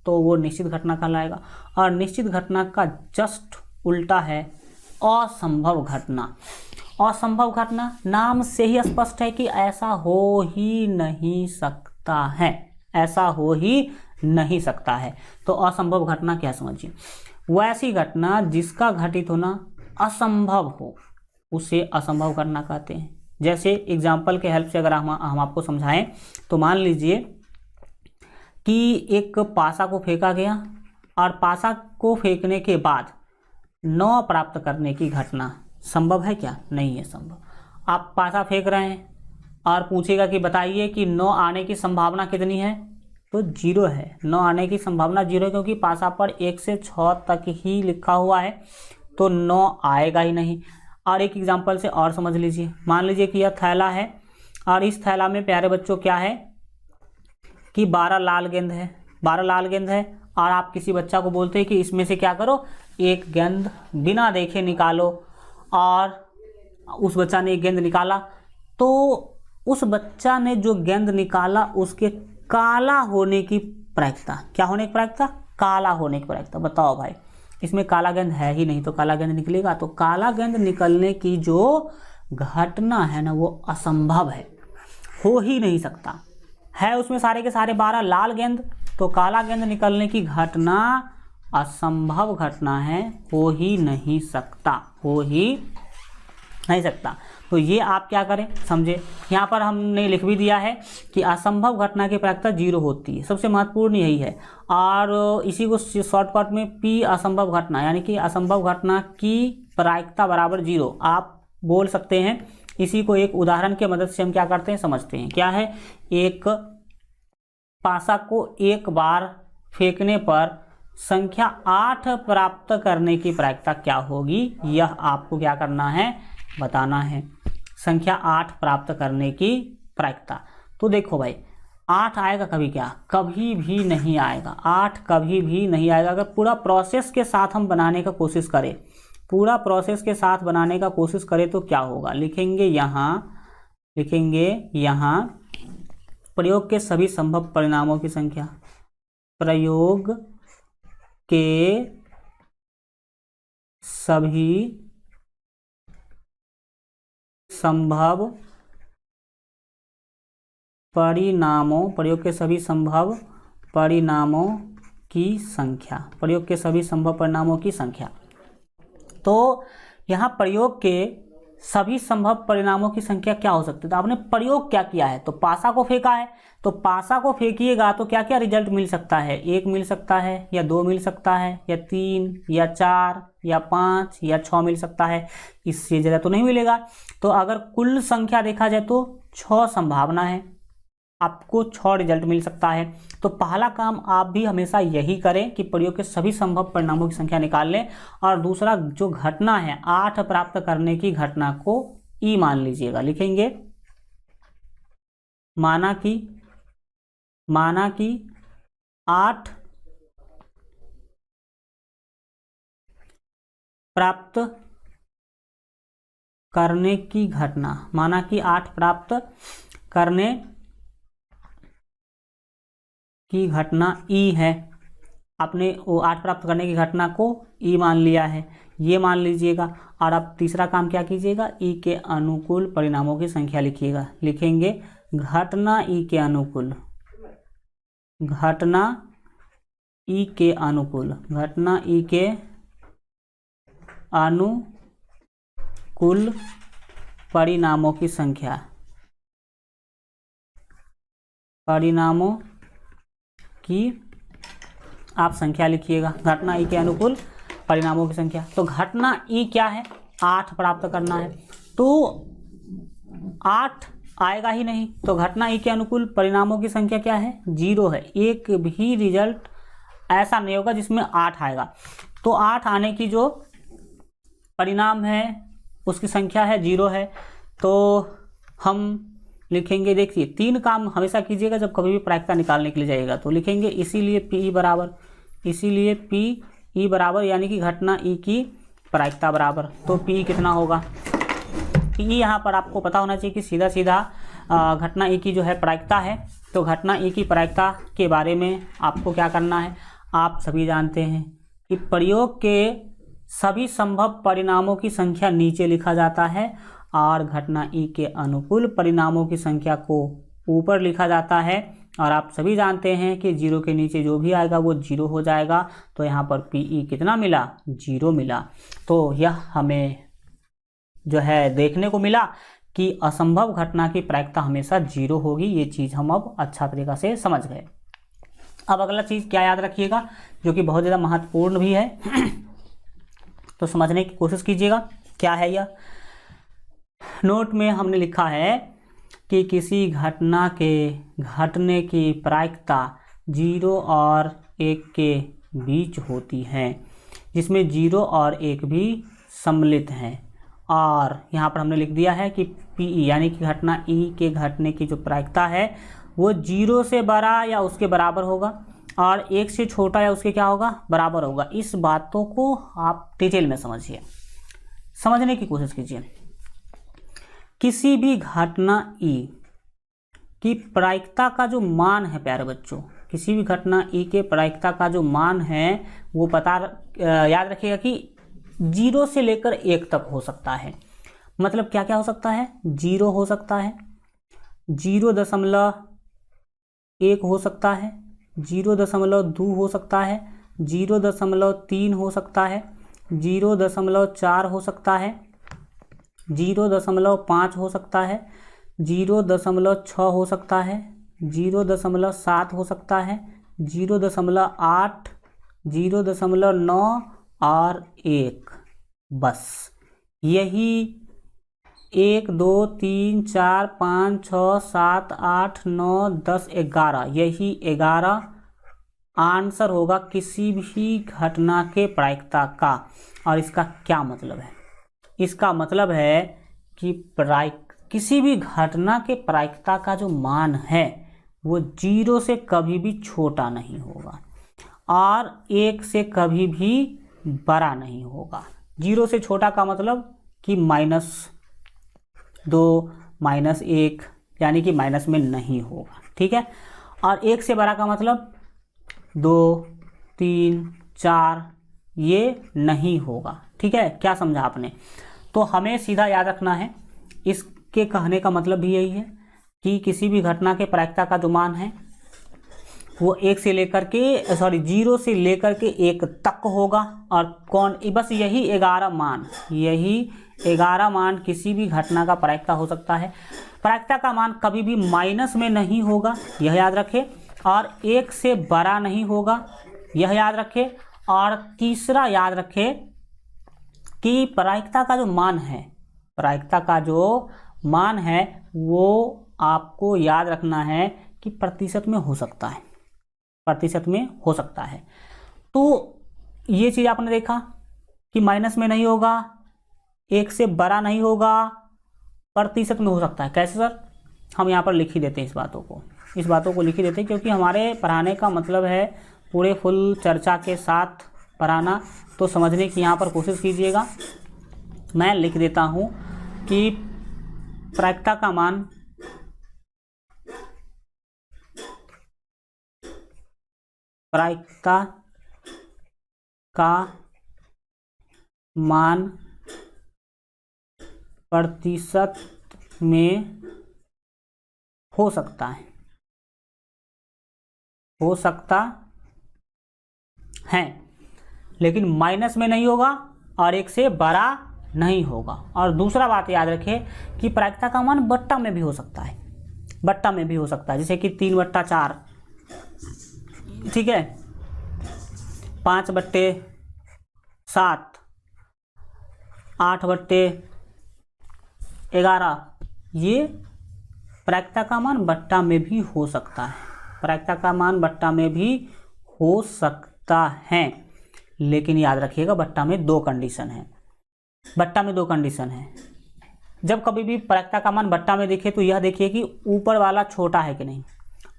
तो वो निश्चित घटना कहलाएगा। और निश्चित घटना का जस्ट उल्टा है असंभव घटना। असंभव घटना नाम से ही स्पष्ट है कि ऐसा हो ही नहीं सकता है, ऐसा हो ही नहीं सकता है। तो असंभव घटना क्या समझिए? वैसी घटना जिसका घटित होना असंभव हो उसे असंभव घटना कहते हैं। जैसे एग्जाम्पल के हेल्प से अगर हम आपको समझाएं तो मान लीजिए कि एक पासा को फेंका गया और पासा को फेंकने के बाद 9 प्राप्त करने की घटना संभव है क्या? नहीं है संभव। आप पासा फेंक रहे हैं और पूछेगा कि बताइए कि 9 आने की संभावना कितनी है? तो 0 है। 9 आने की संभावना 0 है क्योंकि पासा पर 1 से 6 तक ही लिखा हुआ है, तो 9 आएगा ही नहीं। और एक एग्जाम्पल से और समझ लीजिए, मान लीजिए कि यह थैला है और इस थैला में प्यारे बच्चों क्या है कि 12 लाल गेंद है। 12 लाल गेंद है और आप किसी बच्चा को बोलते हैं कि इसमें से क्या करो, एक गेंद बिना देखे निकालो, और उस बच्चा ने एक गेंद निकाला। तो उस बच्चा ने जो गेंद निकाला उसके काला होने की प्रायिकता, क्या होने की प्रायिकता? काला होने की प्रायिकता। बताओ भाई, इसमें काला गेंद है ही नहीं तो काला गेंद निकलेगा? तो काला गेंद निकलने की जो घटना है ना वो असंभव है, हो ही नहीं सकता है। उसमें सारे के सारे 12 लाल गेंद, तो काला गेंद निकलने की घटना असंभव घटना है, हो ही नहीं सकता, हो ही नहीं सकता। तो ये आप क्या करें समझे, यहाँ पर हमने लिख भी दिया है कि असंभव घटना की प्रायिकता 0 होती है। सबसे महत्वपूर्ण यही है। और इसी को शॉर्टकट में पी असंभव घटना, यानी कि असंभव घटना की प्रायिकता बराबर 0 आप बोल सकते हैं। इसी को एक उदाहरण के मदद से हम क्या करते हैं समझते हैं। क्या है? एक पासा को एक बार फेंकने पर संख्या 8 प्राप्त करने की प्रायिकता क्या होगी, यह आपको क्या करना है, बताना है। संख्या 8 प्राप्त करने की प्रायिकता। तो देखो भाई, 8 आएगा कभी क्या? कभी भी नहीं आएगा। 8 कभी भी नहीं आएगा। अगर पूरा प्रोसेस के साथ हम बनाने का कोशिश करें, पूरा प्रोसेस के साथ बनाने का कोशिश करें तो क्या होगा? लिखेंगे यहाँ प्रयोग के सभी संभव परिणामों की संख्या। प्रयोग के सभी संभव परिणामों, प्रयोग के सभी संभव परिणामों की संख्या, प्रयोग के सभी संभव परिणामों की संख्या। तो यहाँ प्रयोग के सभी संभव परिणामों की संख्या क्या हो सकती है? तो आपने प्रयोग क्या किया है? तो पासा को फेंका है, तो पासा को फेंकिएगा तो क्या क्या रिजल्ट मिल सकता है? 1 मिल सकता है, या 2 मिल सकता है, या 3, या 4, या 5, या 6 मिल सकता है। इससे ज़्यादा तो नहीं मिलेगा। तो अगर कुल संख्या देखा जाए तो 6 संभावना है, आपको 6 रिजल्ट मिल सकता है। तो पहला काम आप भी हमेशा यही करें कि प्रयोग के सभी संभव परिणामों की संख्या निकाल लें। और दूसरा जो घटना है 8 प्राप्त करने की घटना को ई मान लीजिएगा। लिखेंगे माना कि 8 प्राप्त करने की घटना, माना कि 8 प्राप्त करने की घटना ई है। आपने वो 8 प्राप्त करने की घटना को ई मान लिया है, ये मान लीजिएगा। और अब तीसरा काम क्या कीजिएगा? ई के अनुकूल परिणामों की संख्या लिखिएगा। लिखेंगे घटना ई के अनुकूल, घटना ई के अनुकूल, घटना ई के अनुकूल परिणामों की संख्या, परिणामों की आप संख्या लिखिएगा। घटना ई के अनुकूल परिणामों की संख्या। तो घटना ई क्या है? 8 प्राप्त करना है, तो 8 आएगा ही नहीं। तो घटना ई के अनुकूल परिणामों की संख्या क्या है? 0 है। एक भी रिजल्ट ऐसा नहीं होगा जिसमें 8 आएगा। तो 8 आने की जो परिणाम है उसकी संख्या है 0 है। तो हम लिखेंगे, देखिए 3 काम हमेशा कीजिएगा जब कभी भी प्रायिकता निकालने के लिए जाइएगा। तो लिखेंगे इसीलिए पी बराबर, इसीलिए पी ई बराबर, यानी कि घटना ई की प्रायिकता बराबर। तो पी कितना होगा? पी यहाँ पर आपको पता होना चाहिए कि सीधा सीधा घटना ई की जो है प्रायिकता है। तो घटना ई की प्रायिकता के बारे में आपको क्या करना है? आप सभी जानते हैं कि प्रयोग के सभी संभव परिणामों की संख्या नीचे लिखा जाता है और घटना ई के अनुकूल परिणामों की संख्या को ऊपर लिखा जाता है। और आप सभी जानते हैं कि 0 के नीचे जो भी आएगा वो 0 हो जाएगा। तो यहाँ पर पी ई कितना मिला? 0 मिला। तो यह हमें जो है देखने को मिला कि असंभव घटना की प्रायिकता हमेशा 0 होगी। ये चीज़ हम अब अच्छा तरीका से समझ गए। अब अगला चीज़ क्या याद रखिएगा जो कि बहुत ज़्यादा महत्वपूर्ण भी है तो समझने की कोशिश कीजिएगा। क्या है यह? नोट में हमने लिखा है कि किसी घटना के घटने की प्रायिकता 0 और 1 के बीच होती है, जिसमें 0 और 1 भी सम्मिलित हैं। और यहाँ पर हमने लिख दिया है कि पी यानी कि घटना ई के घटने की जो प्रायिकता है वो 0 से बड़ा या उसके बराबर होगा और 1 से छोटा या उसके क्या होगा? बराबर होगा। इस बातों को आप डिटेल में समझिए, समझने की कोशिश कीजिए। किसी भी घटना ई की प्रायिकता का जो मान है प्यारे बच्चों, किसी भी घटना ई के प्रायिकता का जो मान है वो याद रखिएगा कि 0 से लेकर 1 तक हो सकता है। मतलब क्या क्या हो सकता है? 0 हो सकता है, 0.1 हो सकता है, 0.2 हो सकता है, 0.3 हो सकता है, 0.4 हो सकता है, 0.5 हो सकता है, 0.6 हो सकता है, 0.7 हो सकता है, 0.8, 0.9 और 1। बस यही 1 2 3 4 5 6 7 8 9 10 11, यही 11 आंसर होगा किसी भी घटना के प्रायिकता का। और इसका क्या मतलब है? इसका मतलब है कि किसी भी घटना के प्रायिकता का जो मान है वो 0 से कभी भी छोटा नहीं होगा और 1 से कभी भी बड़ा नहीं होगा। 0 से छोटा का मतलब कि -2, -1, यानी कि माइनस में नहीं होगा, ठीक है। और 1 से बड़ा का मतलब 2, 3, 4 ये नहीं होगा, ठीक है। क्या समझा आपने? तो हमें सीधा याद रखना है, इसके कहने का मतलब भी यही है कि किसी भी घटना के प्रायिकता का जो मान है वो 1 से लेकर के 0 से लेकर के 1 तक होगा। और बस यही 11 मान, यही 11 मान किसी भी घटना का प्रायिकता हो सकता है। प्रायिकता का मान कभी भी माइनस में नहीं होगा, यह याद रखें, और 1 से बड़ा नहीं होगा, यह याद रखें। और तीसरा याद रखें कि प्रायिकता का जो मान है, प्रायिकता का जो मान है वो आपको याद रखना है कि प्रतिशत में हो सकता है, प्रतिशत में हो सकता है। तो ये चीज़ आपने देखा कि माइनस में नहीं होगा, 1 से बड़ा नहीं होगा, प्रतिशत में हो सकता है। कैसे सर? हम यहाँ पर लिख ही देते हैं इस बातों को लिख ही देते हैं, क्योंकि हमारे पढ़ाने का मतलब है पूरे फुल चर्चा के साथ पढ़ाना। तो समझने की यहाँ पर कोशिश कीजिएगा। मैं लिख देता हूँ कि प्रायिकता का मान प्रतिशत में हो सकता है, लेकिन माइनस में नहीं होगा और 1 से बड़ा नहीं होगा। और दूसरा बात याद रखें कि प्रायिकता का मान बट्टा में भी हो सकता है, बट्टा में भी हो सकता है, जैसे कि 3/4, ठीक है, 5/7, 8/11, ये प्रायिकता का मान बट्टा में भी हो सकता है, प्रायिकता का मान बट्टा में भी हो सकता है। लेकिन याद रखिएगा बट्टा में 2 कंडीशन है, बट्टा में 2 कंडीशन है। जब कभी भी प्रायिकता का मान बट्टा में दिखे तो यह देखिए कि ऊपर वाला छोटा है कि नहीं,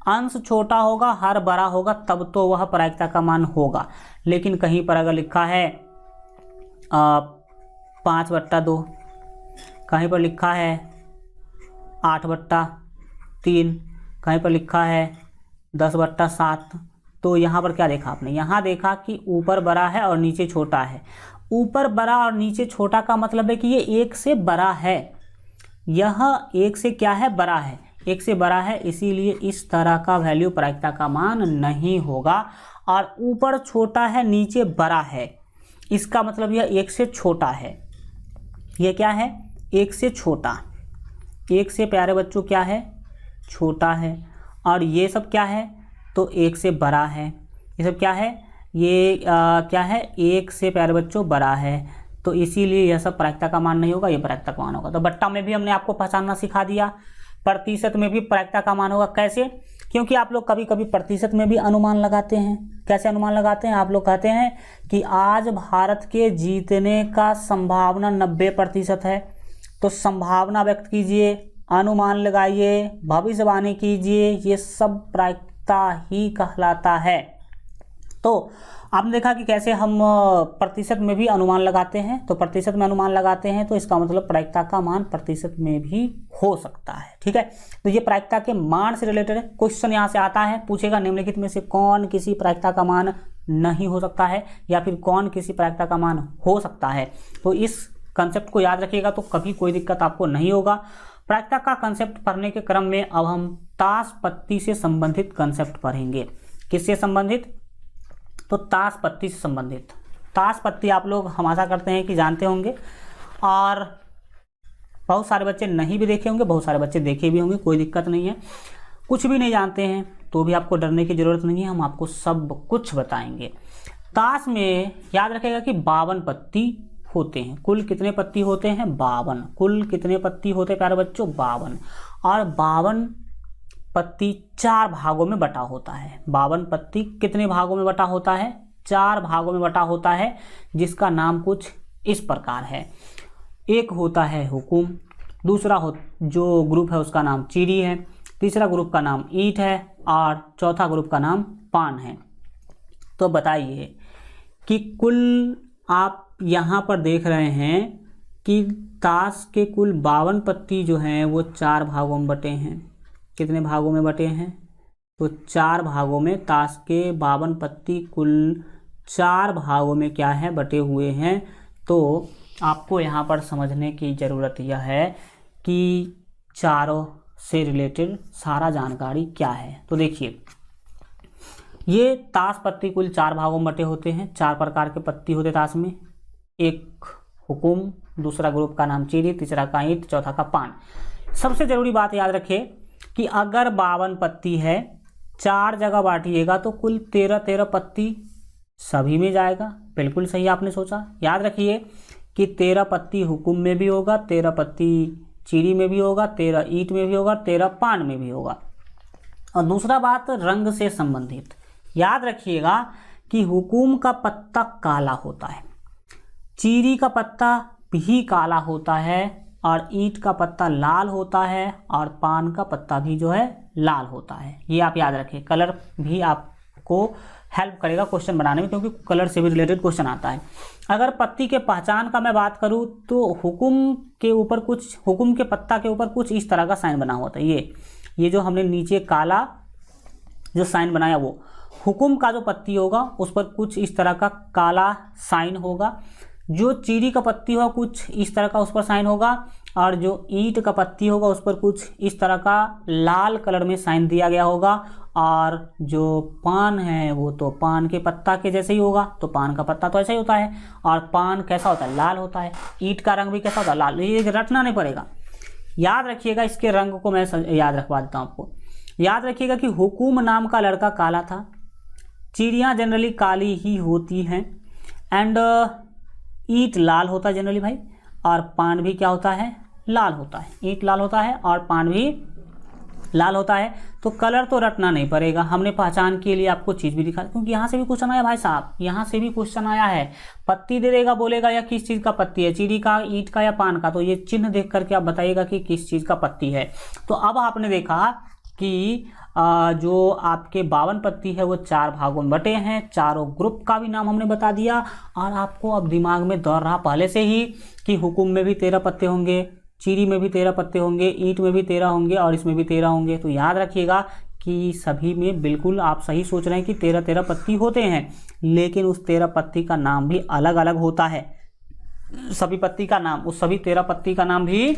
अंश छोटा होगा, हर बड़ा होगा, तब तो वह प्रायिकता का मान होगा। लेकिन कहीं पर अगर लिखा है 5/2, कहीं पर लिखा है 8/3, कहीं पर लिखा है 10/7, तो यहाँ पर क्या देखा आपने? यहाँ देखा कि ऊपर बड़ा है और नीचे छोटा है। ऊपर बड़ा और नीचे छोटा का मतलब है कि ये 1 से बड़ा है, यह 1 से क्या है? बड़ा है, 1 से बड़ा है, इसीलिए इस तरह का वैल्यू प्रायिकता का मान नहीं होगा। और ऊपर छोटा है, नीचे बड़ा है, इसका मतलब यह 1 से छोटा है। यह क्या है? 1 से छोटा। 1 से प्यारे बच्चों क्या है? छोटा है। और ये सब क्या है? तो 1 से बड़ा है। ये सब क्या है? ये क्या है? 1 से प्यारे बच्चों बड़ा है, तो इसीलिए यह सब प्रायिकता का मान नहीं होगा, ये प्रायिकता का मान होगा। तो बट्टा में भी हमने आपको पहचानना सिखा दिया, प्रतिशत में भी प्रायिकता का मान होगा। कैसे? क्योंकि आप लोग कभी कभी प्रतिशत में भी अनुमान लगाते हैं। कैसे अनुमान लगाते हैं? आप लोग कहते हैं कि आज भारत के जीतने का संभावना 90% है, तो संभावना व्यक्त कीजिए, अनुमान लगाइए, भविष्यवाणी कीजिए, ये सब प्रायिकता ही कहलाता है। तो आपने देखा कि कैसे हम प्रतिशत में भी अनुमान लगाते हैं। तो प्रतिशत में अनुमान लगाते हैं तो इसका मतलब प्रायिकता का मान प्रतिशत में भी हो सकता है, ठीक है। तो ये प्रायिकता के मान से रिलेटेड है। क्वेश्चन यहाँ से आता है, पूछेगा निम्नलिखित में से कौन किसी प्रायिकता का मान नहीं हो सकता है, या फिर कौन किसी प्रायिकता का मान हो सकता है। तो इस कंसेप्ट को याद रखिएगा तो कभी कोई दिक्कत आपको नहीं होगा। प्रायिकता का कंसेप्ट पढ़ने के क्रम में अब हम ताश पत्ती से संबंधित कंसेप्ट पढ़ेंगे। किससे संबंधित? तो ताश पत्ती से संबंधित। ताश पत्ती आप लोग हम आशा करते हैं कि जानते होंगे, और बहुत सारे बच्चे नहीं भी देखे होंगे, बहुत सारे बच्चे देखे भी होंगे, कोई दिक्कत नहीं है। कुछ भी नहीं जानते हैं तो भी आपको डरने की ज़रूरत नहीं है, हम आपको सब कुछ बताएंगे। ताश में याद रखेगा कि 52 पत्ती होते हैं। कुल कितने पत्ती होते हैं? 52। कुल कितने पत्ती होते हैं प्यारे बच्चों? 52। और 52 पत्ती 4 भागों में बटा होता है। 52 पत्ती कितने भागों में बटा होता है? 4 भागों में बटा होता है, जिसका नाम कुछ इस प्रकार है। एक होता है हुकुम, दूसरा जो ग्रुप है उसका नाम चीरी है, तीसरा ग्रुप का नाम ईंट है, और चौथा ग्रुप का नाम पान है। तो बताइए कि कुल आप यहाँ पर देख रहे हैं कि ताश के कुल 52 पत्ती जो हैं वो 4 भागों में बटे हैं। कितने भागों में बटे हैं? तो 4 भागों में। ताश के 52 पत्ती कुल 4 भागों में क्या है? बटे हुए हैं। तो आपको यहाँ पर समझने की ज़रूरत यह है कि चारों से रिलेटेड सारा जानकारी क्या है। तो देखिए, ये ताश पत्ती कुल 4 भागों में बटे होते हैं। 4 प्रकार के पत्ती होते ताश में। एक हुकुम, दूसरा ग्रुप का नाम चीरी, तीसरा का ईंट, चौथा का पान। सबसे जरूरी बात याद रखिए कि अगर 52 पत्ती है, 4 जगह बांटिएगा तो कुल 13 पत्ती सभी में जाएगा। बिल्कुल सही आपने सोचा। याद रखिए कि 13 पत्ती हुकुम में भी होगा, 13 पत्ती चीरी में भी होगा, 13 ईंट में भी होगा, 13 पान में भी होगा। और दूसरा बात रंग से संबंधित, याद रखिएगा कि हुकुम का पत्ता काला होता है, चीरी का पत्ता भी काला होता है, और ईंट का पत्ता लाल होता है, और पान का पत्ता भी जो है लाल होता है। ये आप याद रखें। कलर भी आपको हेल्प करेगा क्वेश्चन बनाने में, क्योंकि कलर से भी रिलेटेड क्वेश्चन आता है। अगर पत्ती के पहचान का मैं बात करूं तो हुकुम के ऊपर कुछ, हुकुम के पत्ता के ऊपर कुछ इस तरह का साइन बना हुआ था। ये जो हमने नीचे काला जो साइन बनाया, वो हुकुम का जो पत्ती होगा उस पर कुछ इस तरह का काला साइन होगा। जो चीरी का पत्ती होगा कुछ इस तरह का उस पर साइन होगा, और जो ईंट का पत्ती होगा उस पर कुछ इस तरह का लाल कलर में साइन दिया गया होगा। और जो पान है वो तो पान के पत्ता के जैसे ही होगा, तो पान का पत्ता तो ऐसा ही होता है, और पान कैसा होता है, लाल होता है। ईंट का रंग भी कैसा होता है, लाल। ये रटना नहीं पड़ेगा, याद रखिएगा। इसके रंग को मैं याद रखवा देता हूँ आपको। याद रखिएगा कि हुकुम नाम का लड़का काला था, चिड़ियाँ जनरली काली ही होती हैं, एंड ईंट लाल होता है जनरली भाई, और पान भी क्या होता है, लाल होता है। ईंट लाल होता है और पान भी लाल होता है। तो कलर तो रटना नहीं पड़ेगा, हमने पहचान के लिए आपको चीज़ भी दिखा, क्योंकि यहाँ से भी क्वेश्चन आया भाई साहब, यहाँ से भी क्वेश्चन आया है। पत्ती दे देगा, बोलेगा या किस चीज़ का पत्ती है, चीड़ी का, ईंट का या पान का, तो ये चिन्ह देख करके आप बताइएगा कि किस चीज़ का पत्ती है। तो अब आपने देखा कि जो आपके 52 पत्ती है वो 4 भागों में बटे हैं। चारों ग्रुप का भी नाम हमने बता दिया, और आपको अब दिमाग में दौड़ रहा पहले से ही कि हुकुम में भी 13 पत्ते होंगे, चीरी में भी 13 पत्ते होंगे, ईंट में भी 13 होंगे, और इसमें भी 13 होंगे। तो याद रखिएगा कि सभी में बिल्कुल आप सही सोच रहे हैं कि 13 पत्ती होते हैं, लेकिन उस 13 पत्ती का नाम भी अलग अलग होता है। सभी पत्ती का नाम, उस सभी 13 पत्ती का नाम भी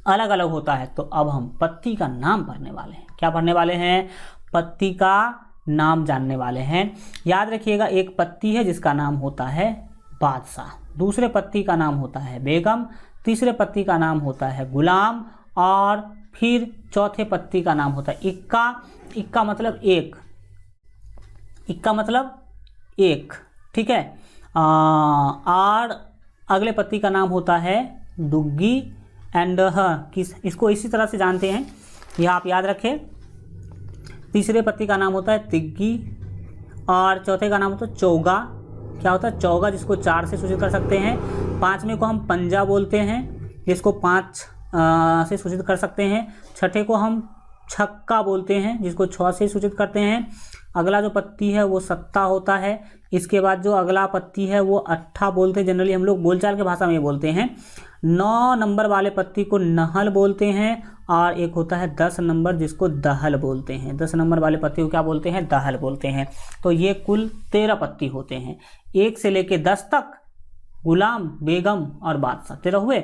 अलग अलग होता है। तो अब हम पत्ती का नाम पढ़ने वाले हैं। क्या पढ़ने वाले हैं, पत्ती का नाम जानने वाले हैं। याद रखिएगा, एक पत्ती है जिसका नाम होता है बादशाह, दूसरे पत्ती का नाम होता है बेगम, तीसरे पत्ती का नाम होता है गुलाम, और फिर चौथे पत्ती का नाम होता है इक्का। इक्का मतलब एक, इक्का मतलब एक, ठीक है। और अगले पत्ती का नाम होता है दुग्गी, एंड इसको इसी तरह से जानते हैं, यह आप याद रखें। तीसरे पत्ती का नाम होता है तिग्गी, और चौथे का नाम होता है चौगा। क्या होता है, चौगा, जिसको 4 से सूचित कर सकते हैं। 5वें को हम पंजा बोलते हैं, जिसको 5 से सूचित कर सकते हैं। छठे को हम छक्का बोलते हैं, जिसको 6 से सूचित करते हैं। अगला जो पत्ती है वो सत्ता होता है। इसके बाद जो अगला पत्ती है वो अट्ठा बोलते हैं, जनरली हम लोग बोलचाल की भाषा में ये बोलते हैं। 9 नंबर वाले पत्ती को नहल बोलते हैं, और एक होता है 10 नंबर जिसको दहल बोलते हैं। 10 नंबर वाले पत्ती को क्या बोलते हैं, दहल बोलते हैं। तो ये कुल 13 पत्ती होते हैं, 1 से लेके 10 तक, गुलाम, बेगम और बादशाह 13 हुए।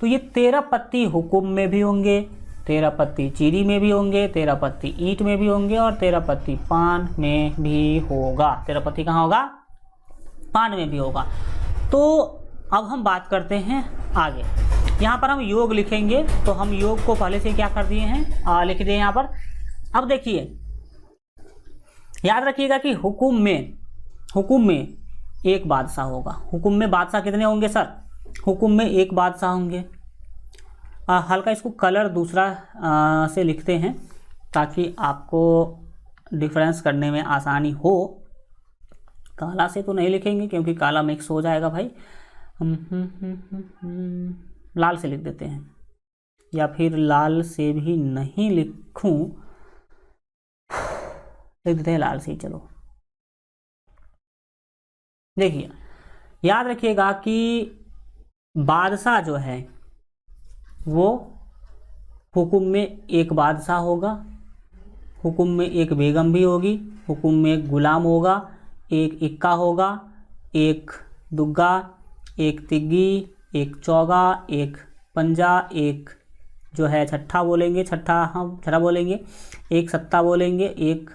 तो ये 13 पत्ती हुकुम में भी होंगे, 13 पत्ती चीरी में भी होंगे, 13 पत्ती ईंट में भी होंगे, और 13 पत्ती पान में भी होगा। 13 पत्ती कहाँ होगा, पान में भी होगा। तो अब हम बात करते हैं आगे। यहाँ पर हम योग लिखेंगे, तो हम योग को पहले से क्या कर दिए हैं, लिख दिए यहाँ पर। अब देखिए, याद रखिएगा कि हुकुम में एक बादशाह होगा। हुकुम में बादशाह कितने होंगे सर, हुकुम में एक बादशाह होंगे। हल्का इसको कलर दूसरा से लिखते हैं ताकि आपको डिफरेंस करने में आसानी हो। काला से तो नहीं लिखेंगे क्योंकि काला मिक्स हो जाएगा भाई। लाल से लिख देते हैं, या फिर लाल से भी नहीं लिखूं, लिख देते हैं लाल से ही। चलो देखिए, याद रखिएगा कि बादशाह जो है वो हुकुम में एक बादशाह होगा, हुकुम में एक बेगम भी होगी, हुकुम में एक गुलाम होगा, एक इक्का होगा, एक दुग्गा, एक तिग्गी, एक चौगा, एक पंजा, एक जो है छठा बोलेंगे, छठा बोलेंगे, एक सत्ता बोलेंगे, एक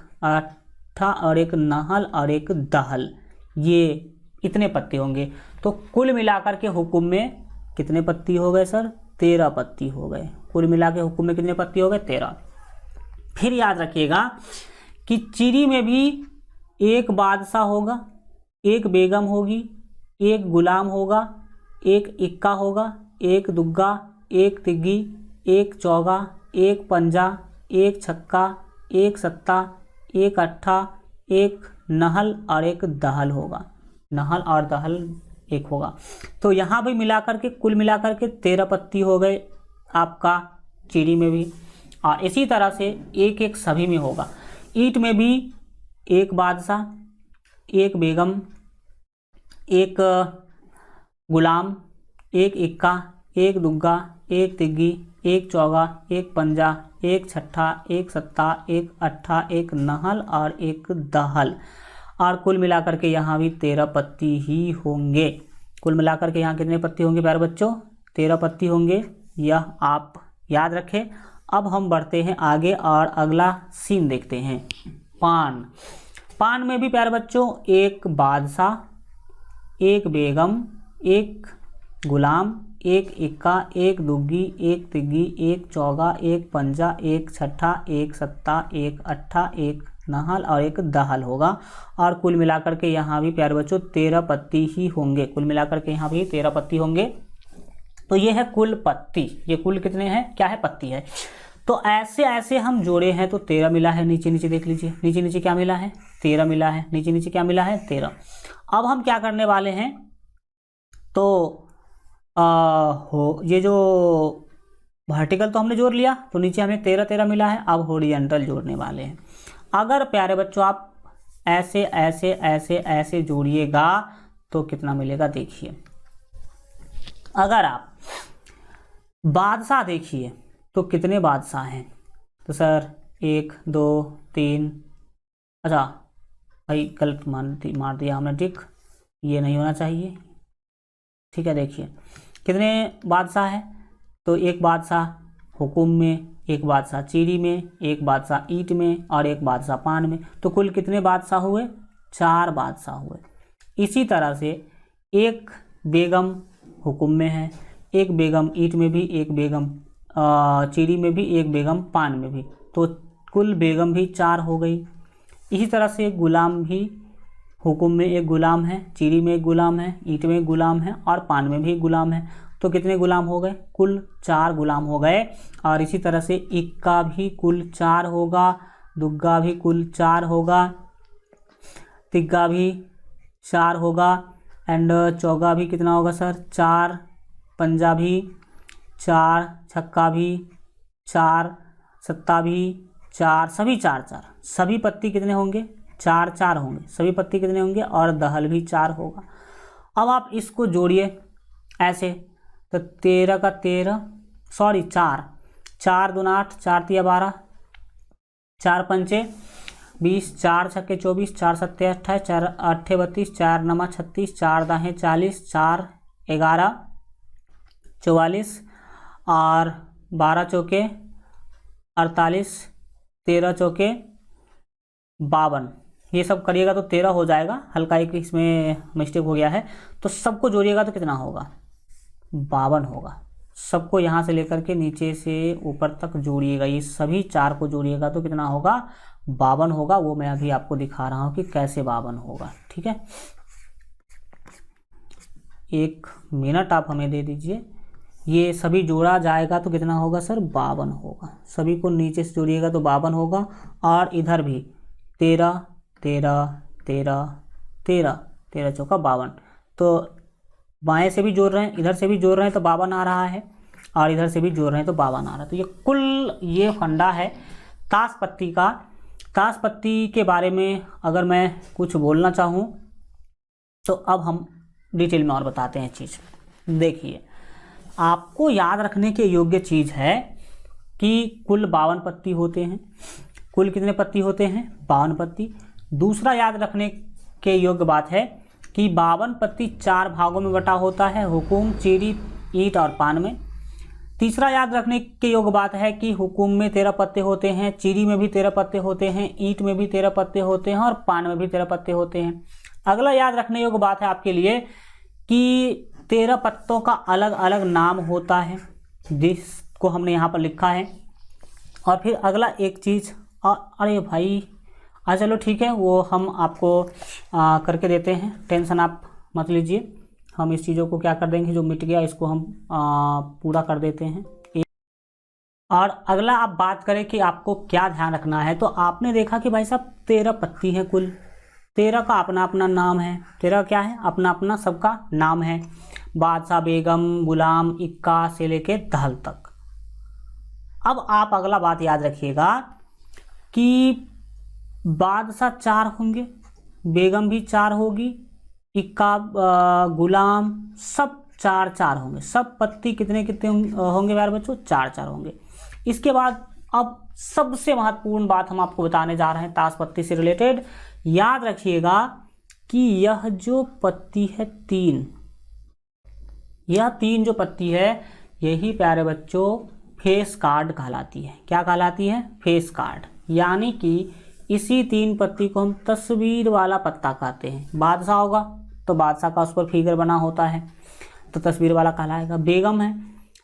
अट्ठा और एक नहल और एक दहल, ये इतने पत्ती होंगे। तो कुल मिलाकर के हुक्म में कितने पत्ती हो गए सर? 13 पत्ती हो गए। कुल मिला के हुक्म में कितने पत्ती हो गए? 13। फिर याद रखिएगा कि चिड़ी में भी एक बादशाह होगा, एक बेगम होगी, एक गुलाम होगा, एक इक्का होगा, एक दुग्गा, एक तिग्गी, एक चौगा, एक पंजा, एक छक्का, एक सत्ता, एक अट्ठा, एक नहल और एक दहल होगा। नहल और दहल एक होगा। तो यहाँ भी मिलाकर के कुल मिलाकर के 13 पत्ती हो गए आपका चिड़ी में भी। और इसी तरह से एक एक सभी में होगा। ईंट में भी एक बादशाह, एक बेगम, एक गुलाम, एक इक्का, एक दुग्गा, एक तिग्गी, एक चौगा, एक पंजा, एक छट्ठा, एक सत्ता, एक अट्ठा, एक नहल और एक दहल। और कुल मिलाकर के यहाँ भी 13 पत्ती ही होंगे। कुल मिलाकर के यहाँ कितने पत्ती होंगे प्यारे बच्चों? 13 पत्ती होंगे, यह आप याद रखें। अब हम बढ़ते हैं आगे और अगला सीन देखते हैं। पान। पान में भी प्यारे बच्चों एक बादशाह, एक बेगम, एक गुलाम, एक इक्का, एक दुग्गी, एक तिग्गी, एक चौगा, एक पंजा, एक छट्ठा, एक सत्ता, एक अट्ठा, एक नहल और एक दहल होगा। और कुल मिलाकर के यहाँ भी प्यारे बच्चों 13 पत्ती ही होंगे। कुल मिलाकर के यहाँ भी 13 पत्ती होंगे। तो ये है कुल पत्ती। ये कुल कितने हैं? क्या है? पत्ती है। तो ऐसे ऐसे हम जोड़े हैं तो 13 मिला है। नीचे नीचे देख लीजिए, नीचे नीचे क्या मिला है? 13 मिला है। नीचे नीचे क्या मिला है? 13। अब हम क्या करने वाले हैं? तो ये जो वर्टिकल तो हमने जोड़ लिया, तो नीचे हमें 13 मिला है। अब हॉरिजॉन्टल जोड़ने वाले हैं। अगर प्यारे बच्चों आप ऐसे ऐसे ऐसे ऐसे जोड़िएगा तो कितना मिलेगा? देखिए, अगर आप बादशाह देखिए तो कितने बादशाह हैं? तो सर 1 2 3, अच्छा भाई गलत मार दिया हमने टिक, ये नहीं होना चाहिए। ठीक है, देखिए कितने बादशाह हैं? तो एक बादशाह हुकुम में, एक बादशाह चीरी में, एक बादशाह ईंट में और एक बादशाह पान में। तो कुल कितने बादशाह हुए? 4 बादशाह हुए। इसी तरह से एक बेगम हुकुम में है, एक बेगम ईंट में भी, एक बेगम चीरी में भी, एक बेगम पान में भी। तो कुल बेगम भी 4 हो गई। इसी तरह से गुलाम भी हुकुम में एक गुलाम है, चीरी में एक गुलाम है, ईंट में एक गुलाम है और पान में भी एक गुलाम है। तो कितने गुलाम हो गए? कुल 4 गुलाम हो गए। और इसी तरह से इक्का भी कुल 4 होगा, दुग्गा भी कुल 4 होगा, तिग्गा भी 4 होगा एंड चौगा भी कितना होगा सर? 4, पंजा भी 4, छक्का भी 4, सत्ता भी 4, सभी 4 सभी पत्ती कितने होंगे? 4 होंगे। सभी पत्ती कितने होंगे? और दहल भी 4 होगा। अब आप इसको जोड़िए ऐसे, तो 13 का 13 सॉरी 4 दूना 8, 4 तिया 12, 4 पंचे 20, 4 छक्के 24, 4 सत्ते 28, 4 अट्ठे 32, 4 नमा 36, 4 दाहें 40, 4 11 44 और 12 चौके 48, 13 चौके 52। ये सब करिएगा तो 13 हो जाएगा। हल्का एक इसमें मिस्टेक हो गया है। तो सबको जोड़िएगा तो कितना होगा? 52 होगा। सबको यहाँ से लेकर के नीचे से ऊपर तक जोड़िएगा। ये सभी 4 को जोड़िएगा तो कितना होगा? 52 होगा। वो मैं अभी आपको दिखा रहा हूँ कि कैसे 52 होगा। ठीक है, 1 मिनट आप हमें दे दीजिए। ये सभी जोड़ा जाएगा तो कितना होगा सर? 52 होगा। सभी को नीचे से जोड़िएगा तो 52 होगा। और इधर भी 13 13 13 13 13 चौका 52। तो बाएं से भी जोड़ रहे हैं, इधर से भी जोड़ रहे हैं तो 52 आ रहा है, और इधर से भी जोड़ रहे हैं तो 52 आ रहा है। तो ये कुल ये फंडा है ताश पत्ती का। ताश पत्ती के बारे में अगर मैं कुछ बोलना चाहूँ तो अब हम डिटेल में और बताते हैं चीज़। देखिए, आपको याद रखने के योग्य चीज़ है कि कुल 52 पत्ती होते हैं। कुल कितने पत्ती होते हैं? 52 पत्ती। दूसरा याद रखने के योग्य बात है कि 52 पत्ती 4 भागों में बटा होता है, हुकुम, चीरी, ईंट और पान में। तीसरा याद रखने के योग्य बात है कि हुकुम में 13 पत्ते होते हैं, चीरी में भी 13 पत्ते होते हैं, ईंट में भी 13 पत्ते होते हैं और पान में भी 13 पत्ते होते हैं। अगला याद रखने योग्य बात है आपके लिए कि 13 पत्तों का अलग अलग नाम होता है, जिसको हमने यहाँ पर लिखा है। और फिर अगला एक चीज़, अरे भाई चलो ठीक है, वो हम आपको करके देते हैं, टेंशन आप मत लीजिए। हम इस चीज़ों को क्या कर देंगे, जो मिट गया इसको हम पूरा कर देते हैं। और अगला आप बात करें कि आपको क्या ध्यान रखना है, तो आपने देखा कि भाई साहब 13 पत्ती हैं कुल, 13 का अपना अपना नाम है, 13 क्या है, अपना अपना सबका नाम है, बादशाह, बेगम, गुलाम, इक्का से लेके दहल तक। अब आप अगला बात याद रखिएगा कि बादशाह 4 होंगे, बेगम भी 4 होगी, इक्का, गुलाम, सब 4 होंगे, सब पत्ती कितने कितने होंगे प्यारे बच्चों, 4 होंगे। इसके बाद अब सबसे महत्वपूर्ण बात हम आपको बताने जा रहे हैं ताश पत्ती से रिलेटेड। याद रखिएगा कि यह जो पत्ती है 3, यह 3 जो पत्ती है, यही प्यारे बच्चों फेस कार्ड कहलाती है। क्या कहलाती है, फेस कार्ड। यानी कि इसी 3 पत्ती को हम तस्वीर वाला पत्ता कहते हैं। बादशाह होगा तो बादशाह का उस पर फिगर बना होता है, तो तस्वीर वाला कहलाएगा। बेगम है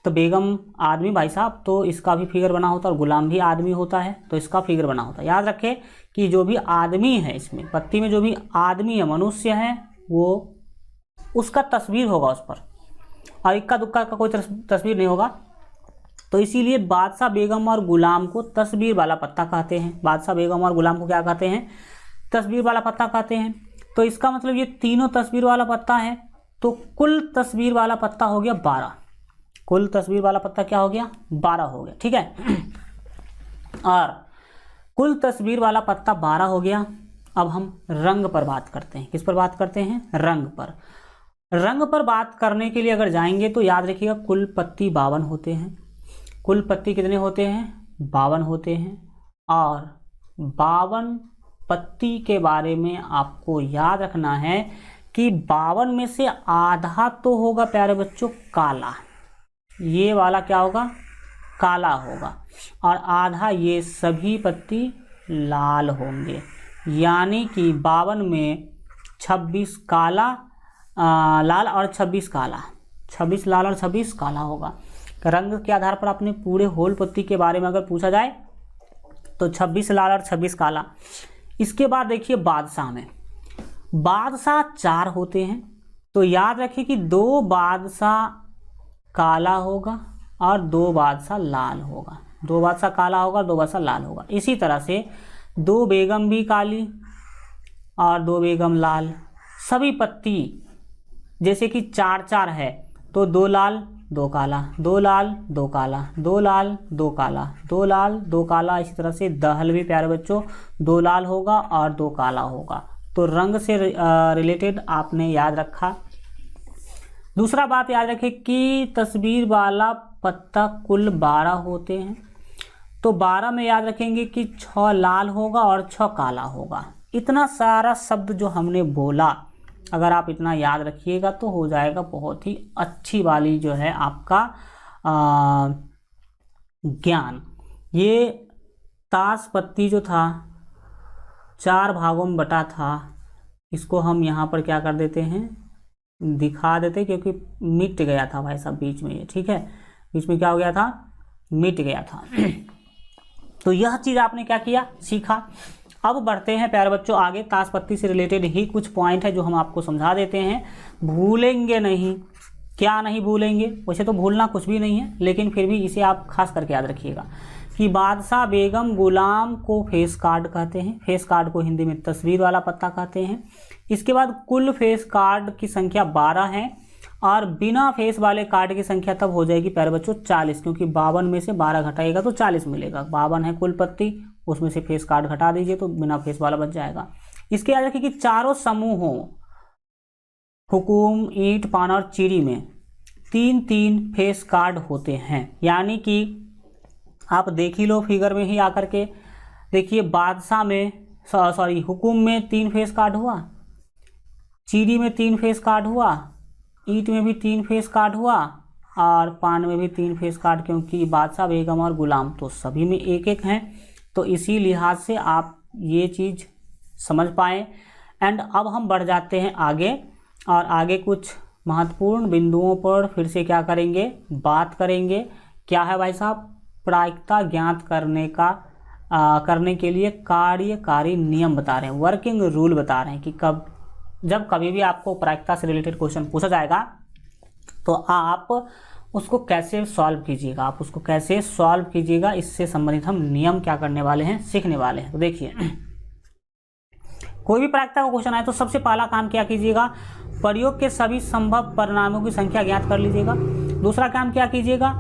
तो बेगम आदमी भाई साहब, तो इसका भी फिगर बना होता है। और गुलाम भी आदमी होता है तो इसका फिगर बना होता है। याद रखें कि जो भी आदमी है इसमें पत्ती में, जो भी आदमी है, मनुष्य है, वो उसका तस्वीर होगा उस पर, और इक्का दुक्का का कोई तस्वीर नहीं होगा। तो इसीलिए बादशाह, बेगम और गुलाम को तस्वीर वाला पत्ता कहते हैं। बादशाह, बेगम और गुलाम को क्या कहते हैं, तस्वीर वाला पत्ता कहते हैं। तो इसका मतलब ये तीनों तस्वीर वाला पत्ता है, तो कुल तस्वीर वाला पत्ता हो गया 12। कुल तस्वीर वाला पत्ता क्या हो गया, 12 हो गया, ठीक है। और कुल तस्वीर वाला पत्ता 12 हो गया। अब हम रंग पर बात करते हैं। किस पर बात करते हैं, रंग पर। रंग पर बात करने के लिए अगर जाएंगे तो याद रखिएगा कुल पत्ती 52 होते हैं। कुल पत्ती कितने होते हैं, 52 होते हैं। और 52 पत्ती के बारे में आपको याद रखना है कि 52 में से आधा तो होगा प्यारे बच्चों काला, ये वाला क्या होगा, काला होगा, और आधा ये सभी पत्ती लाल होंगे। यानी कि 52 में 26 काला, लाल और 26 काला, 26 लाल और 26 काला होगा। रंग के आधार पर अपने पूरे होल पत्ती के बारे में अगर पूछा जाए तो 26 लाल और 26 काला। इसके बाद देखिए बादशाह में, बादशाह 4 होते हैं, तो याद रखिए कि 2 बादशाह काला होगा और 2 बादशाह लाल होगा। 2 बादशाह काला होगा, 2 बादशाह लाल होगा। इसी तरह से 2 बेगम भी काली और 2 बेगम लाल। सभी पत्ती जैसे कि 4 है तो 2 लाल 2 काला, 2 लाल 2 काला, 2 लाल 2 काला, 2 लाल 2 काला। इसी तरह से दहल भी प्यारे बच्चों 2 लाल होगा और 2 काला होगा। तो रंग से रिलेटेड आपने याद रखा। दूसरा बात याद रखें कि तस्वीर वाला पत्ता कुल 12 होते हैं, तो 12 में याद रखेंगे कि 6 लाल होगा और 6 काला होगा। इतना सारा शब्द जो हमने बोला, अगर आप इतना याद रखिएगा तो हो जाएगा बहुत ही अच्छी वाली जो है आपका ज्ञान। ये ताश पत्ती जो था 4 भागों में बटा था, इसको हम यहाँ पर क्या कर देते हैं, दिखा देते, क्योंकि मिट गया था भाई साहब बीच में ये, ठीक है, बीच में क्या हो गया था, मिट गया था। तो यह चीज़ आपने क्या किया, सीखा। अब बढ़ते हैं प्यारे बच्चों आगे। ताश पत्ती से रिलेटेड ही कुछ पॉइंट है जो हम आपको समझा देते हैं, भूलेंगे नहीं। क्या नहीं भूलेंगे, वैसे तो भूलना कुछ भी नहीं है, लेकिन फिर भी इसे आप खास करके याद रखिएगा कि बादशाह, बेगम, गुलाम को फेस कार्ड कहते हैं। फेस कार्ड को हिंदी में तस्वीर वाला पत्ता कहते हैं। इसके बाद कुल फेस कार्ड की संख्या 12 है, और बिना फेस वाले कार्ड की संख्या तब हो जाएगी प्यारे बच्चों 40, क्योंकि 52 में से 12 घटाएगा तो 40 मिलेगा। 52 है कुल पत्ती, उसमें से फेस कार्ड घटा दीजिए तो बिना फेस वाला बच जाएगा। इसके याद रखिए कि चारों समूहों, हुकुम, ईंट, पान और चीरी में 3-3 फेस कार्ड होते हैं। यानी कि आप देख ही लो फिगर में ही आकर के, देखिए बादशाह में, सॉरी हुकुम में 3 फेस कार्ड हुआ, चीरी में 3 फेस कार्ड हुआ, ईंट में भी 3 फेस कार्ड हुआ, और पान में भी 3 फेस कार्ड, क्योंकि बादशाह, बेगम और गुलाम तो सभी में एक एक हैं, तो इसी लिहाज से आप ये चीज़ समझ पाएँ। एंड अब हम बढ़ जाते हैं आगे, और आगे कुछ महत्वपूर्ण बिंदुओं पर फिर से क्या करेंगे, बात करेंगे। क्या है भाई साहब, प्रायिकता ज्ञात करने के लिए कार्यकारी नियम बता रहे हैं, वर्किंग रूल बता रहे हैं कि जब कभी भी आपको प्रायिकता से रिलेटेड क्वेश्चन पूछा जाएगा तो आप उसको कैसे सॉल्व कीजिएगा, इससे संबंधित हम नियम क्या करने वाले हैं, सीखने वाले हैं। तो देखिए, कोई भी प्रायिकता का क्वेश्चन आए तो सबसे पहला काम क्या कीजिएगा, प्रयोग के सभी संभव परिणामों की संख्या ज्ञात कर लीजिएगा। दूसरा काम क्या कीजिएगा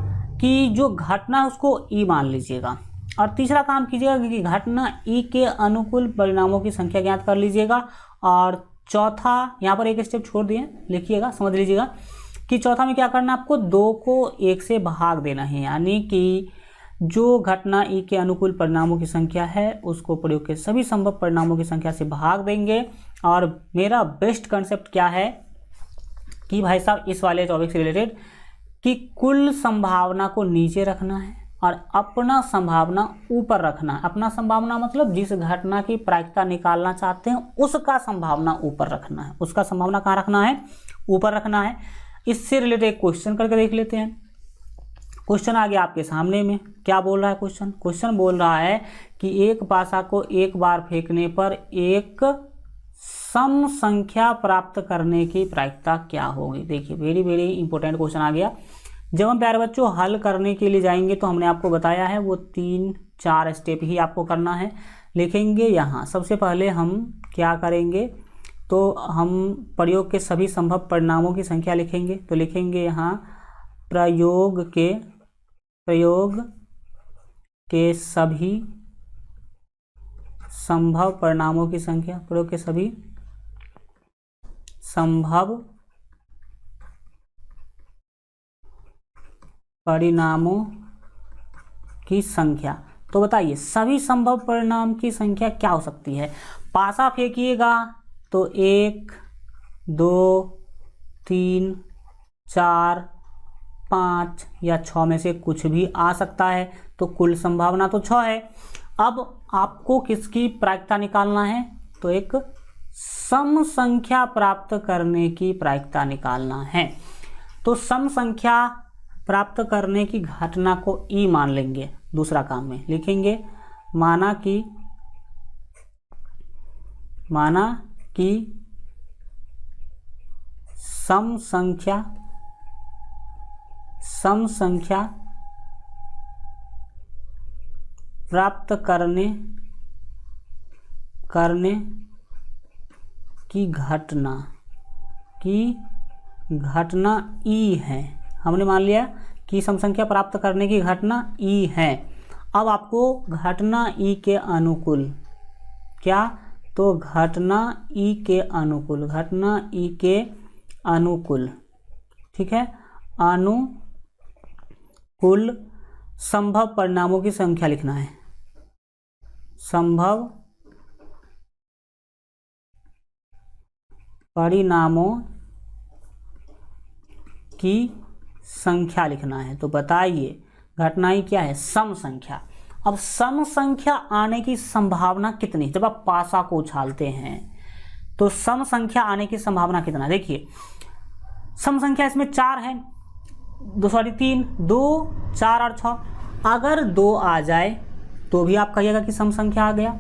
कि जो घटना है उसको ई मान लीजिएगा, और तीसरा काम कीजिएगा कि घटना ई के अनुकूल परिणामों की संख्या ज्ञात कर लीजिएगा। और चौथा, यहाँ पर एक स्टेप छोड़ दिए, लिखिएगा, समझ लीजिएगा कि चौथा में क्या करना है, आपको 2 को 1 से भाग देना है, यानी कि जो घटना ई के अनुकूल परिणामों की संख्या है उसको प्रयोग के सभी संभव परिणामों की संख्या से भाग देंगे। और मेरा बेस्ट कंसेप्ट क्या है कि भाई साहब इस वाले टॉपिक से रिलेटेड कि कुल संभावना को नीचे रखना है और अपना संभावना ऊपर रखना है। अपना संभावना मतलब जिस घटना की प्रायिकता निकालना चाहते हैं उसका संभावना ऊपर रखना है, उसका संभावना कहाँ रखना है, ऊपर रखना है। इससे रिलेटेड एक क्वेश्चन करके देख लेते हैं। क्वेश्चन आ गया आपके सामने में, क्या बोल रहा है क्वेश्चन बोल रहा है कि एक पासा को एक बार फेंकने पर एक सम संख्या प्राप्त करने की प्रायिकता क्या होगी। देखिए, वेरी वेरी इंपॉर्टेंट क्वेश्चन आ गया। जब हम प्यारे बच्चों हल करने के लिए जाएंगे तो हमने आपको बताया है वो 3-4 स्टेप ही आपको करना है। लिखेंगे यहाँ, सबसे पहले हम क्या करेंगे, तो हम प्रयोग के सभी संभव परिणामों की संख्या लिखेंगे। तो लिखेंगे यहाँ प्रयोग के सभी संभव परिणामों की संख्या, प्रयोग के सभी संभव परिणामों की संख्या। तो बताइए सभी संभव परिणाम की संख्या क्या हो सकती है। पासा फेंकिएगा तो 1, 2, 3, 4, 5 या 6 में से कुछ भी आ सकता है, तो कुल संभावना तो 6 है। अब आपको किसकी प्रायिकता निकालना है, तो एक सम संख्या प्राप्त करने की प्रायिकता निकालना है। तो सम संख्या प्राप्त करने की घटना को ई मान लेंगे। दूसरा काम में लिखेंगे माना कि सम संख्या प्राप्त करने की घटना ई है। हमने मान लिया कि सम संख्या प्राप्त करने की घटना ई है। अब आपको घटना ई के अनुकूल क्या, तो घटना ई के अनुकूल, ठीक है, अनुकूल संभव परिणामों की संख्या लिखना है। संभव परिणामों की संख्या लिखना है। तो बताइए घटनाएं क्या है, सम संख्या। अब सम संख्या आने की संभावना कितनी, जब आप पासा को उछालते हैं तो सम संख्या आने की संभावना कितना। देखिए सम संख्या इसमें 4 है, 3, 2, 4 और 6। अगर 2 आ जाए तो भी आप कहिएगा कि सम संख्या आ गया,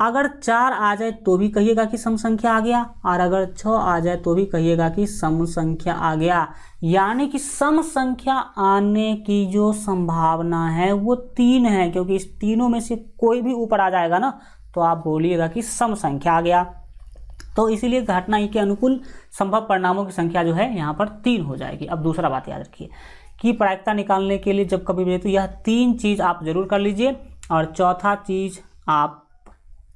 अगर 4 आ जाए तो भी कहिएगा कि सम संख्या आ गया, और अगर 6 आ जाए तो भी कहिएगा कि सम संख्या आ गया। यानी कि सम संख्या आने की जो संभावना है वो 3 है, क्योंकि इस तीनों में से कोई भी ऊपर आ जाएगा ना तो आप बोलिएगा कि सम संख्या आ गया। तो इसीलिए घटना ई के अनुकूल संभव परिणामों की संख्या जो है यहाँ पर 3 हो जाएगी। अब दूसरा बात याद रखिए कि प्रायिकता निकालने के लिए जब कभी भी तो यह 3 चीज़ आप जरूर कर लीजिए, और चौथा चीज़ आप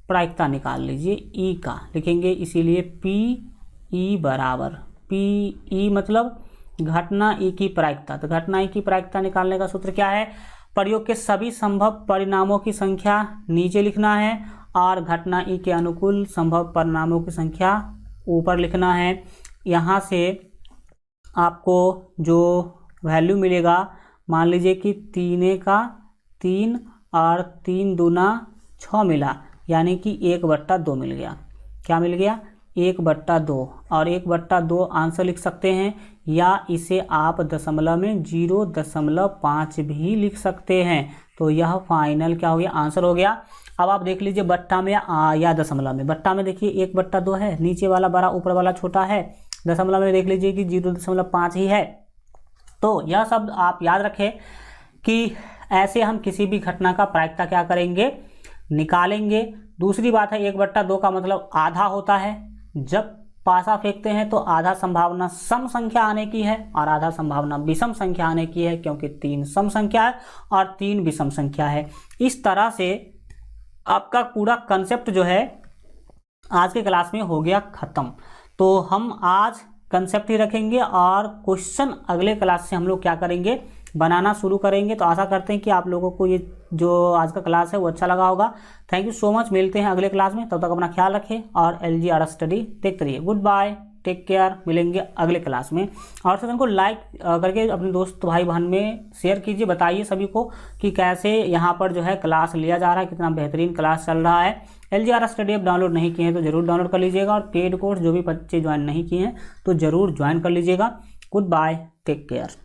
प्रायिकता निकाल लीजिए ई का। लिखेंगे इसीलिए पी ई बराबर, पी ई मतलब घटना ई की प्रायिकता। तो घटना ई की प्रायिकता निकालने का सूत्र क्या है, प्रयोग के सभी संभव परिणामों की संख्या नीचे लिखना है और घटना ई के अनुकूल संभव परिणामों की संख्या ऊपर लिखना है। यहाँ से आपको जो वैल्यू मिलेगा, मान लीजिए कि 3 का 3 और 3 दूना 6 मिला, यानी कि 1/2 मिल गया। क्या मिल गया? 1/2। और 1/2 आंसर लिख सकते हैं, या इसे आप दशमलव में 0.5 भी लिख सकते हैं। तो यह फाइनल क्या हो गया? आंसर हो गया। अब आप देख लीजिए बट्टा में या दशमलव में। बट्टा में देखिए 1/2 है, नीचे वाला बड़ा ऊपर वाला छोटा है। दशमलव में देख लीजिए कि 0.5 ही है। तो यह शब्द आप याद रखें कि ऐसे हम किसी भी घटना का प्रायिकता क्या करेंगे? निकालेंगे। दूसरी बात है 1/2 का मतलब आधा होता है। जब पासा फेंकते हैं तो आधा संभावना सम संख्या आने की है और आधा संभावना विषम संख्या आने की है, क्योंकि 3 सम संख्या है और 3 विषम संख्या है। इस तरह से आपका पूरा कंसेप्ट जो है आज के क्लास में हो गया खत्म। तो हम आज कंसेप्ट ही रखेंगे और क्वेश्चन अगले क्लास से हम लोग क्या करेंगे? बनाना शुरू करेंगे। तो आशा करते हैं कि आप लोगों को ये जो आज का क्लास है वो अच्छा लगा होगा। Thank you so much. मिलते हैं अगले क्लास में, तब तक अपना ख्याल रखें और LGR स्टडी देखते रहिए। Good bye, take care. मिलेंगे अगले क्लास में। और सेशन को लाइक करके अपने दोस्त भाई बहन में शेयर कीजिए, बताइए सभी को कि कैसे यहाँ पर जो है क्लास लिया जा रहा है, कितना बेहतरीन क्लास चल रहा है। LGR स्टडी ऐप डाउनलोड नहीं किए हैं तो जरूर डाउनलोड कर लीजिएगा, और पेड कोर्स जो भी बच्चे ज्वाइन नहीं किए हैं तो जरूर ज्वाइन कर लीजिएगा। Good bye, take care.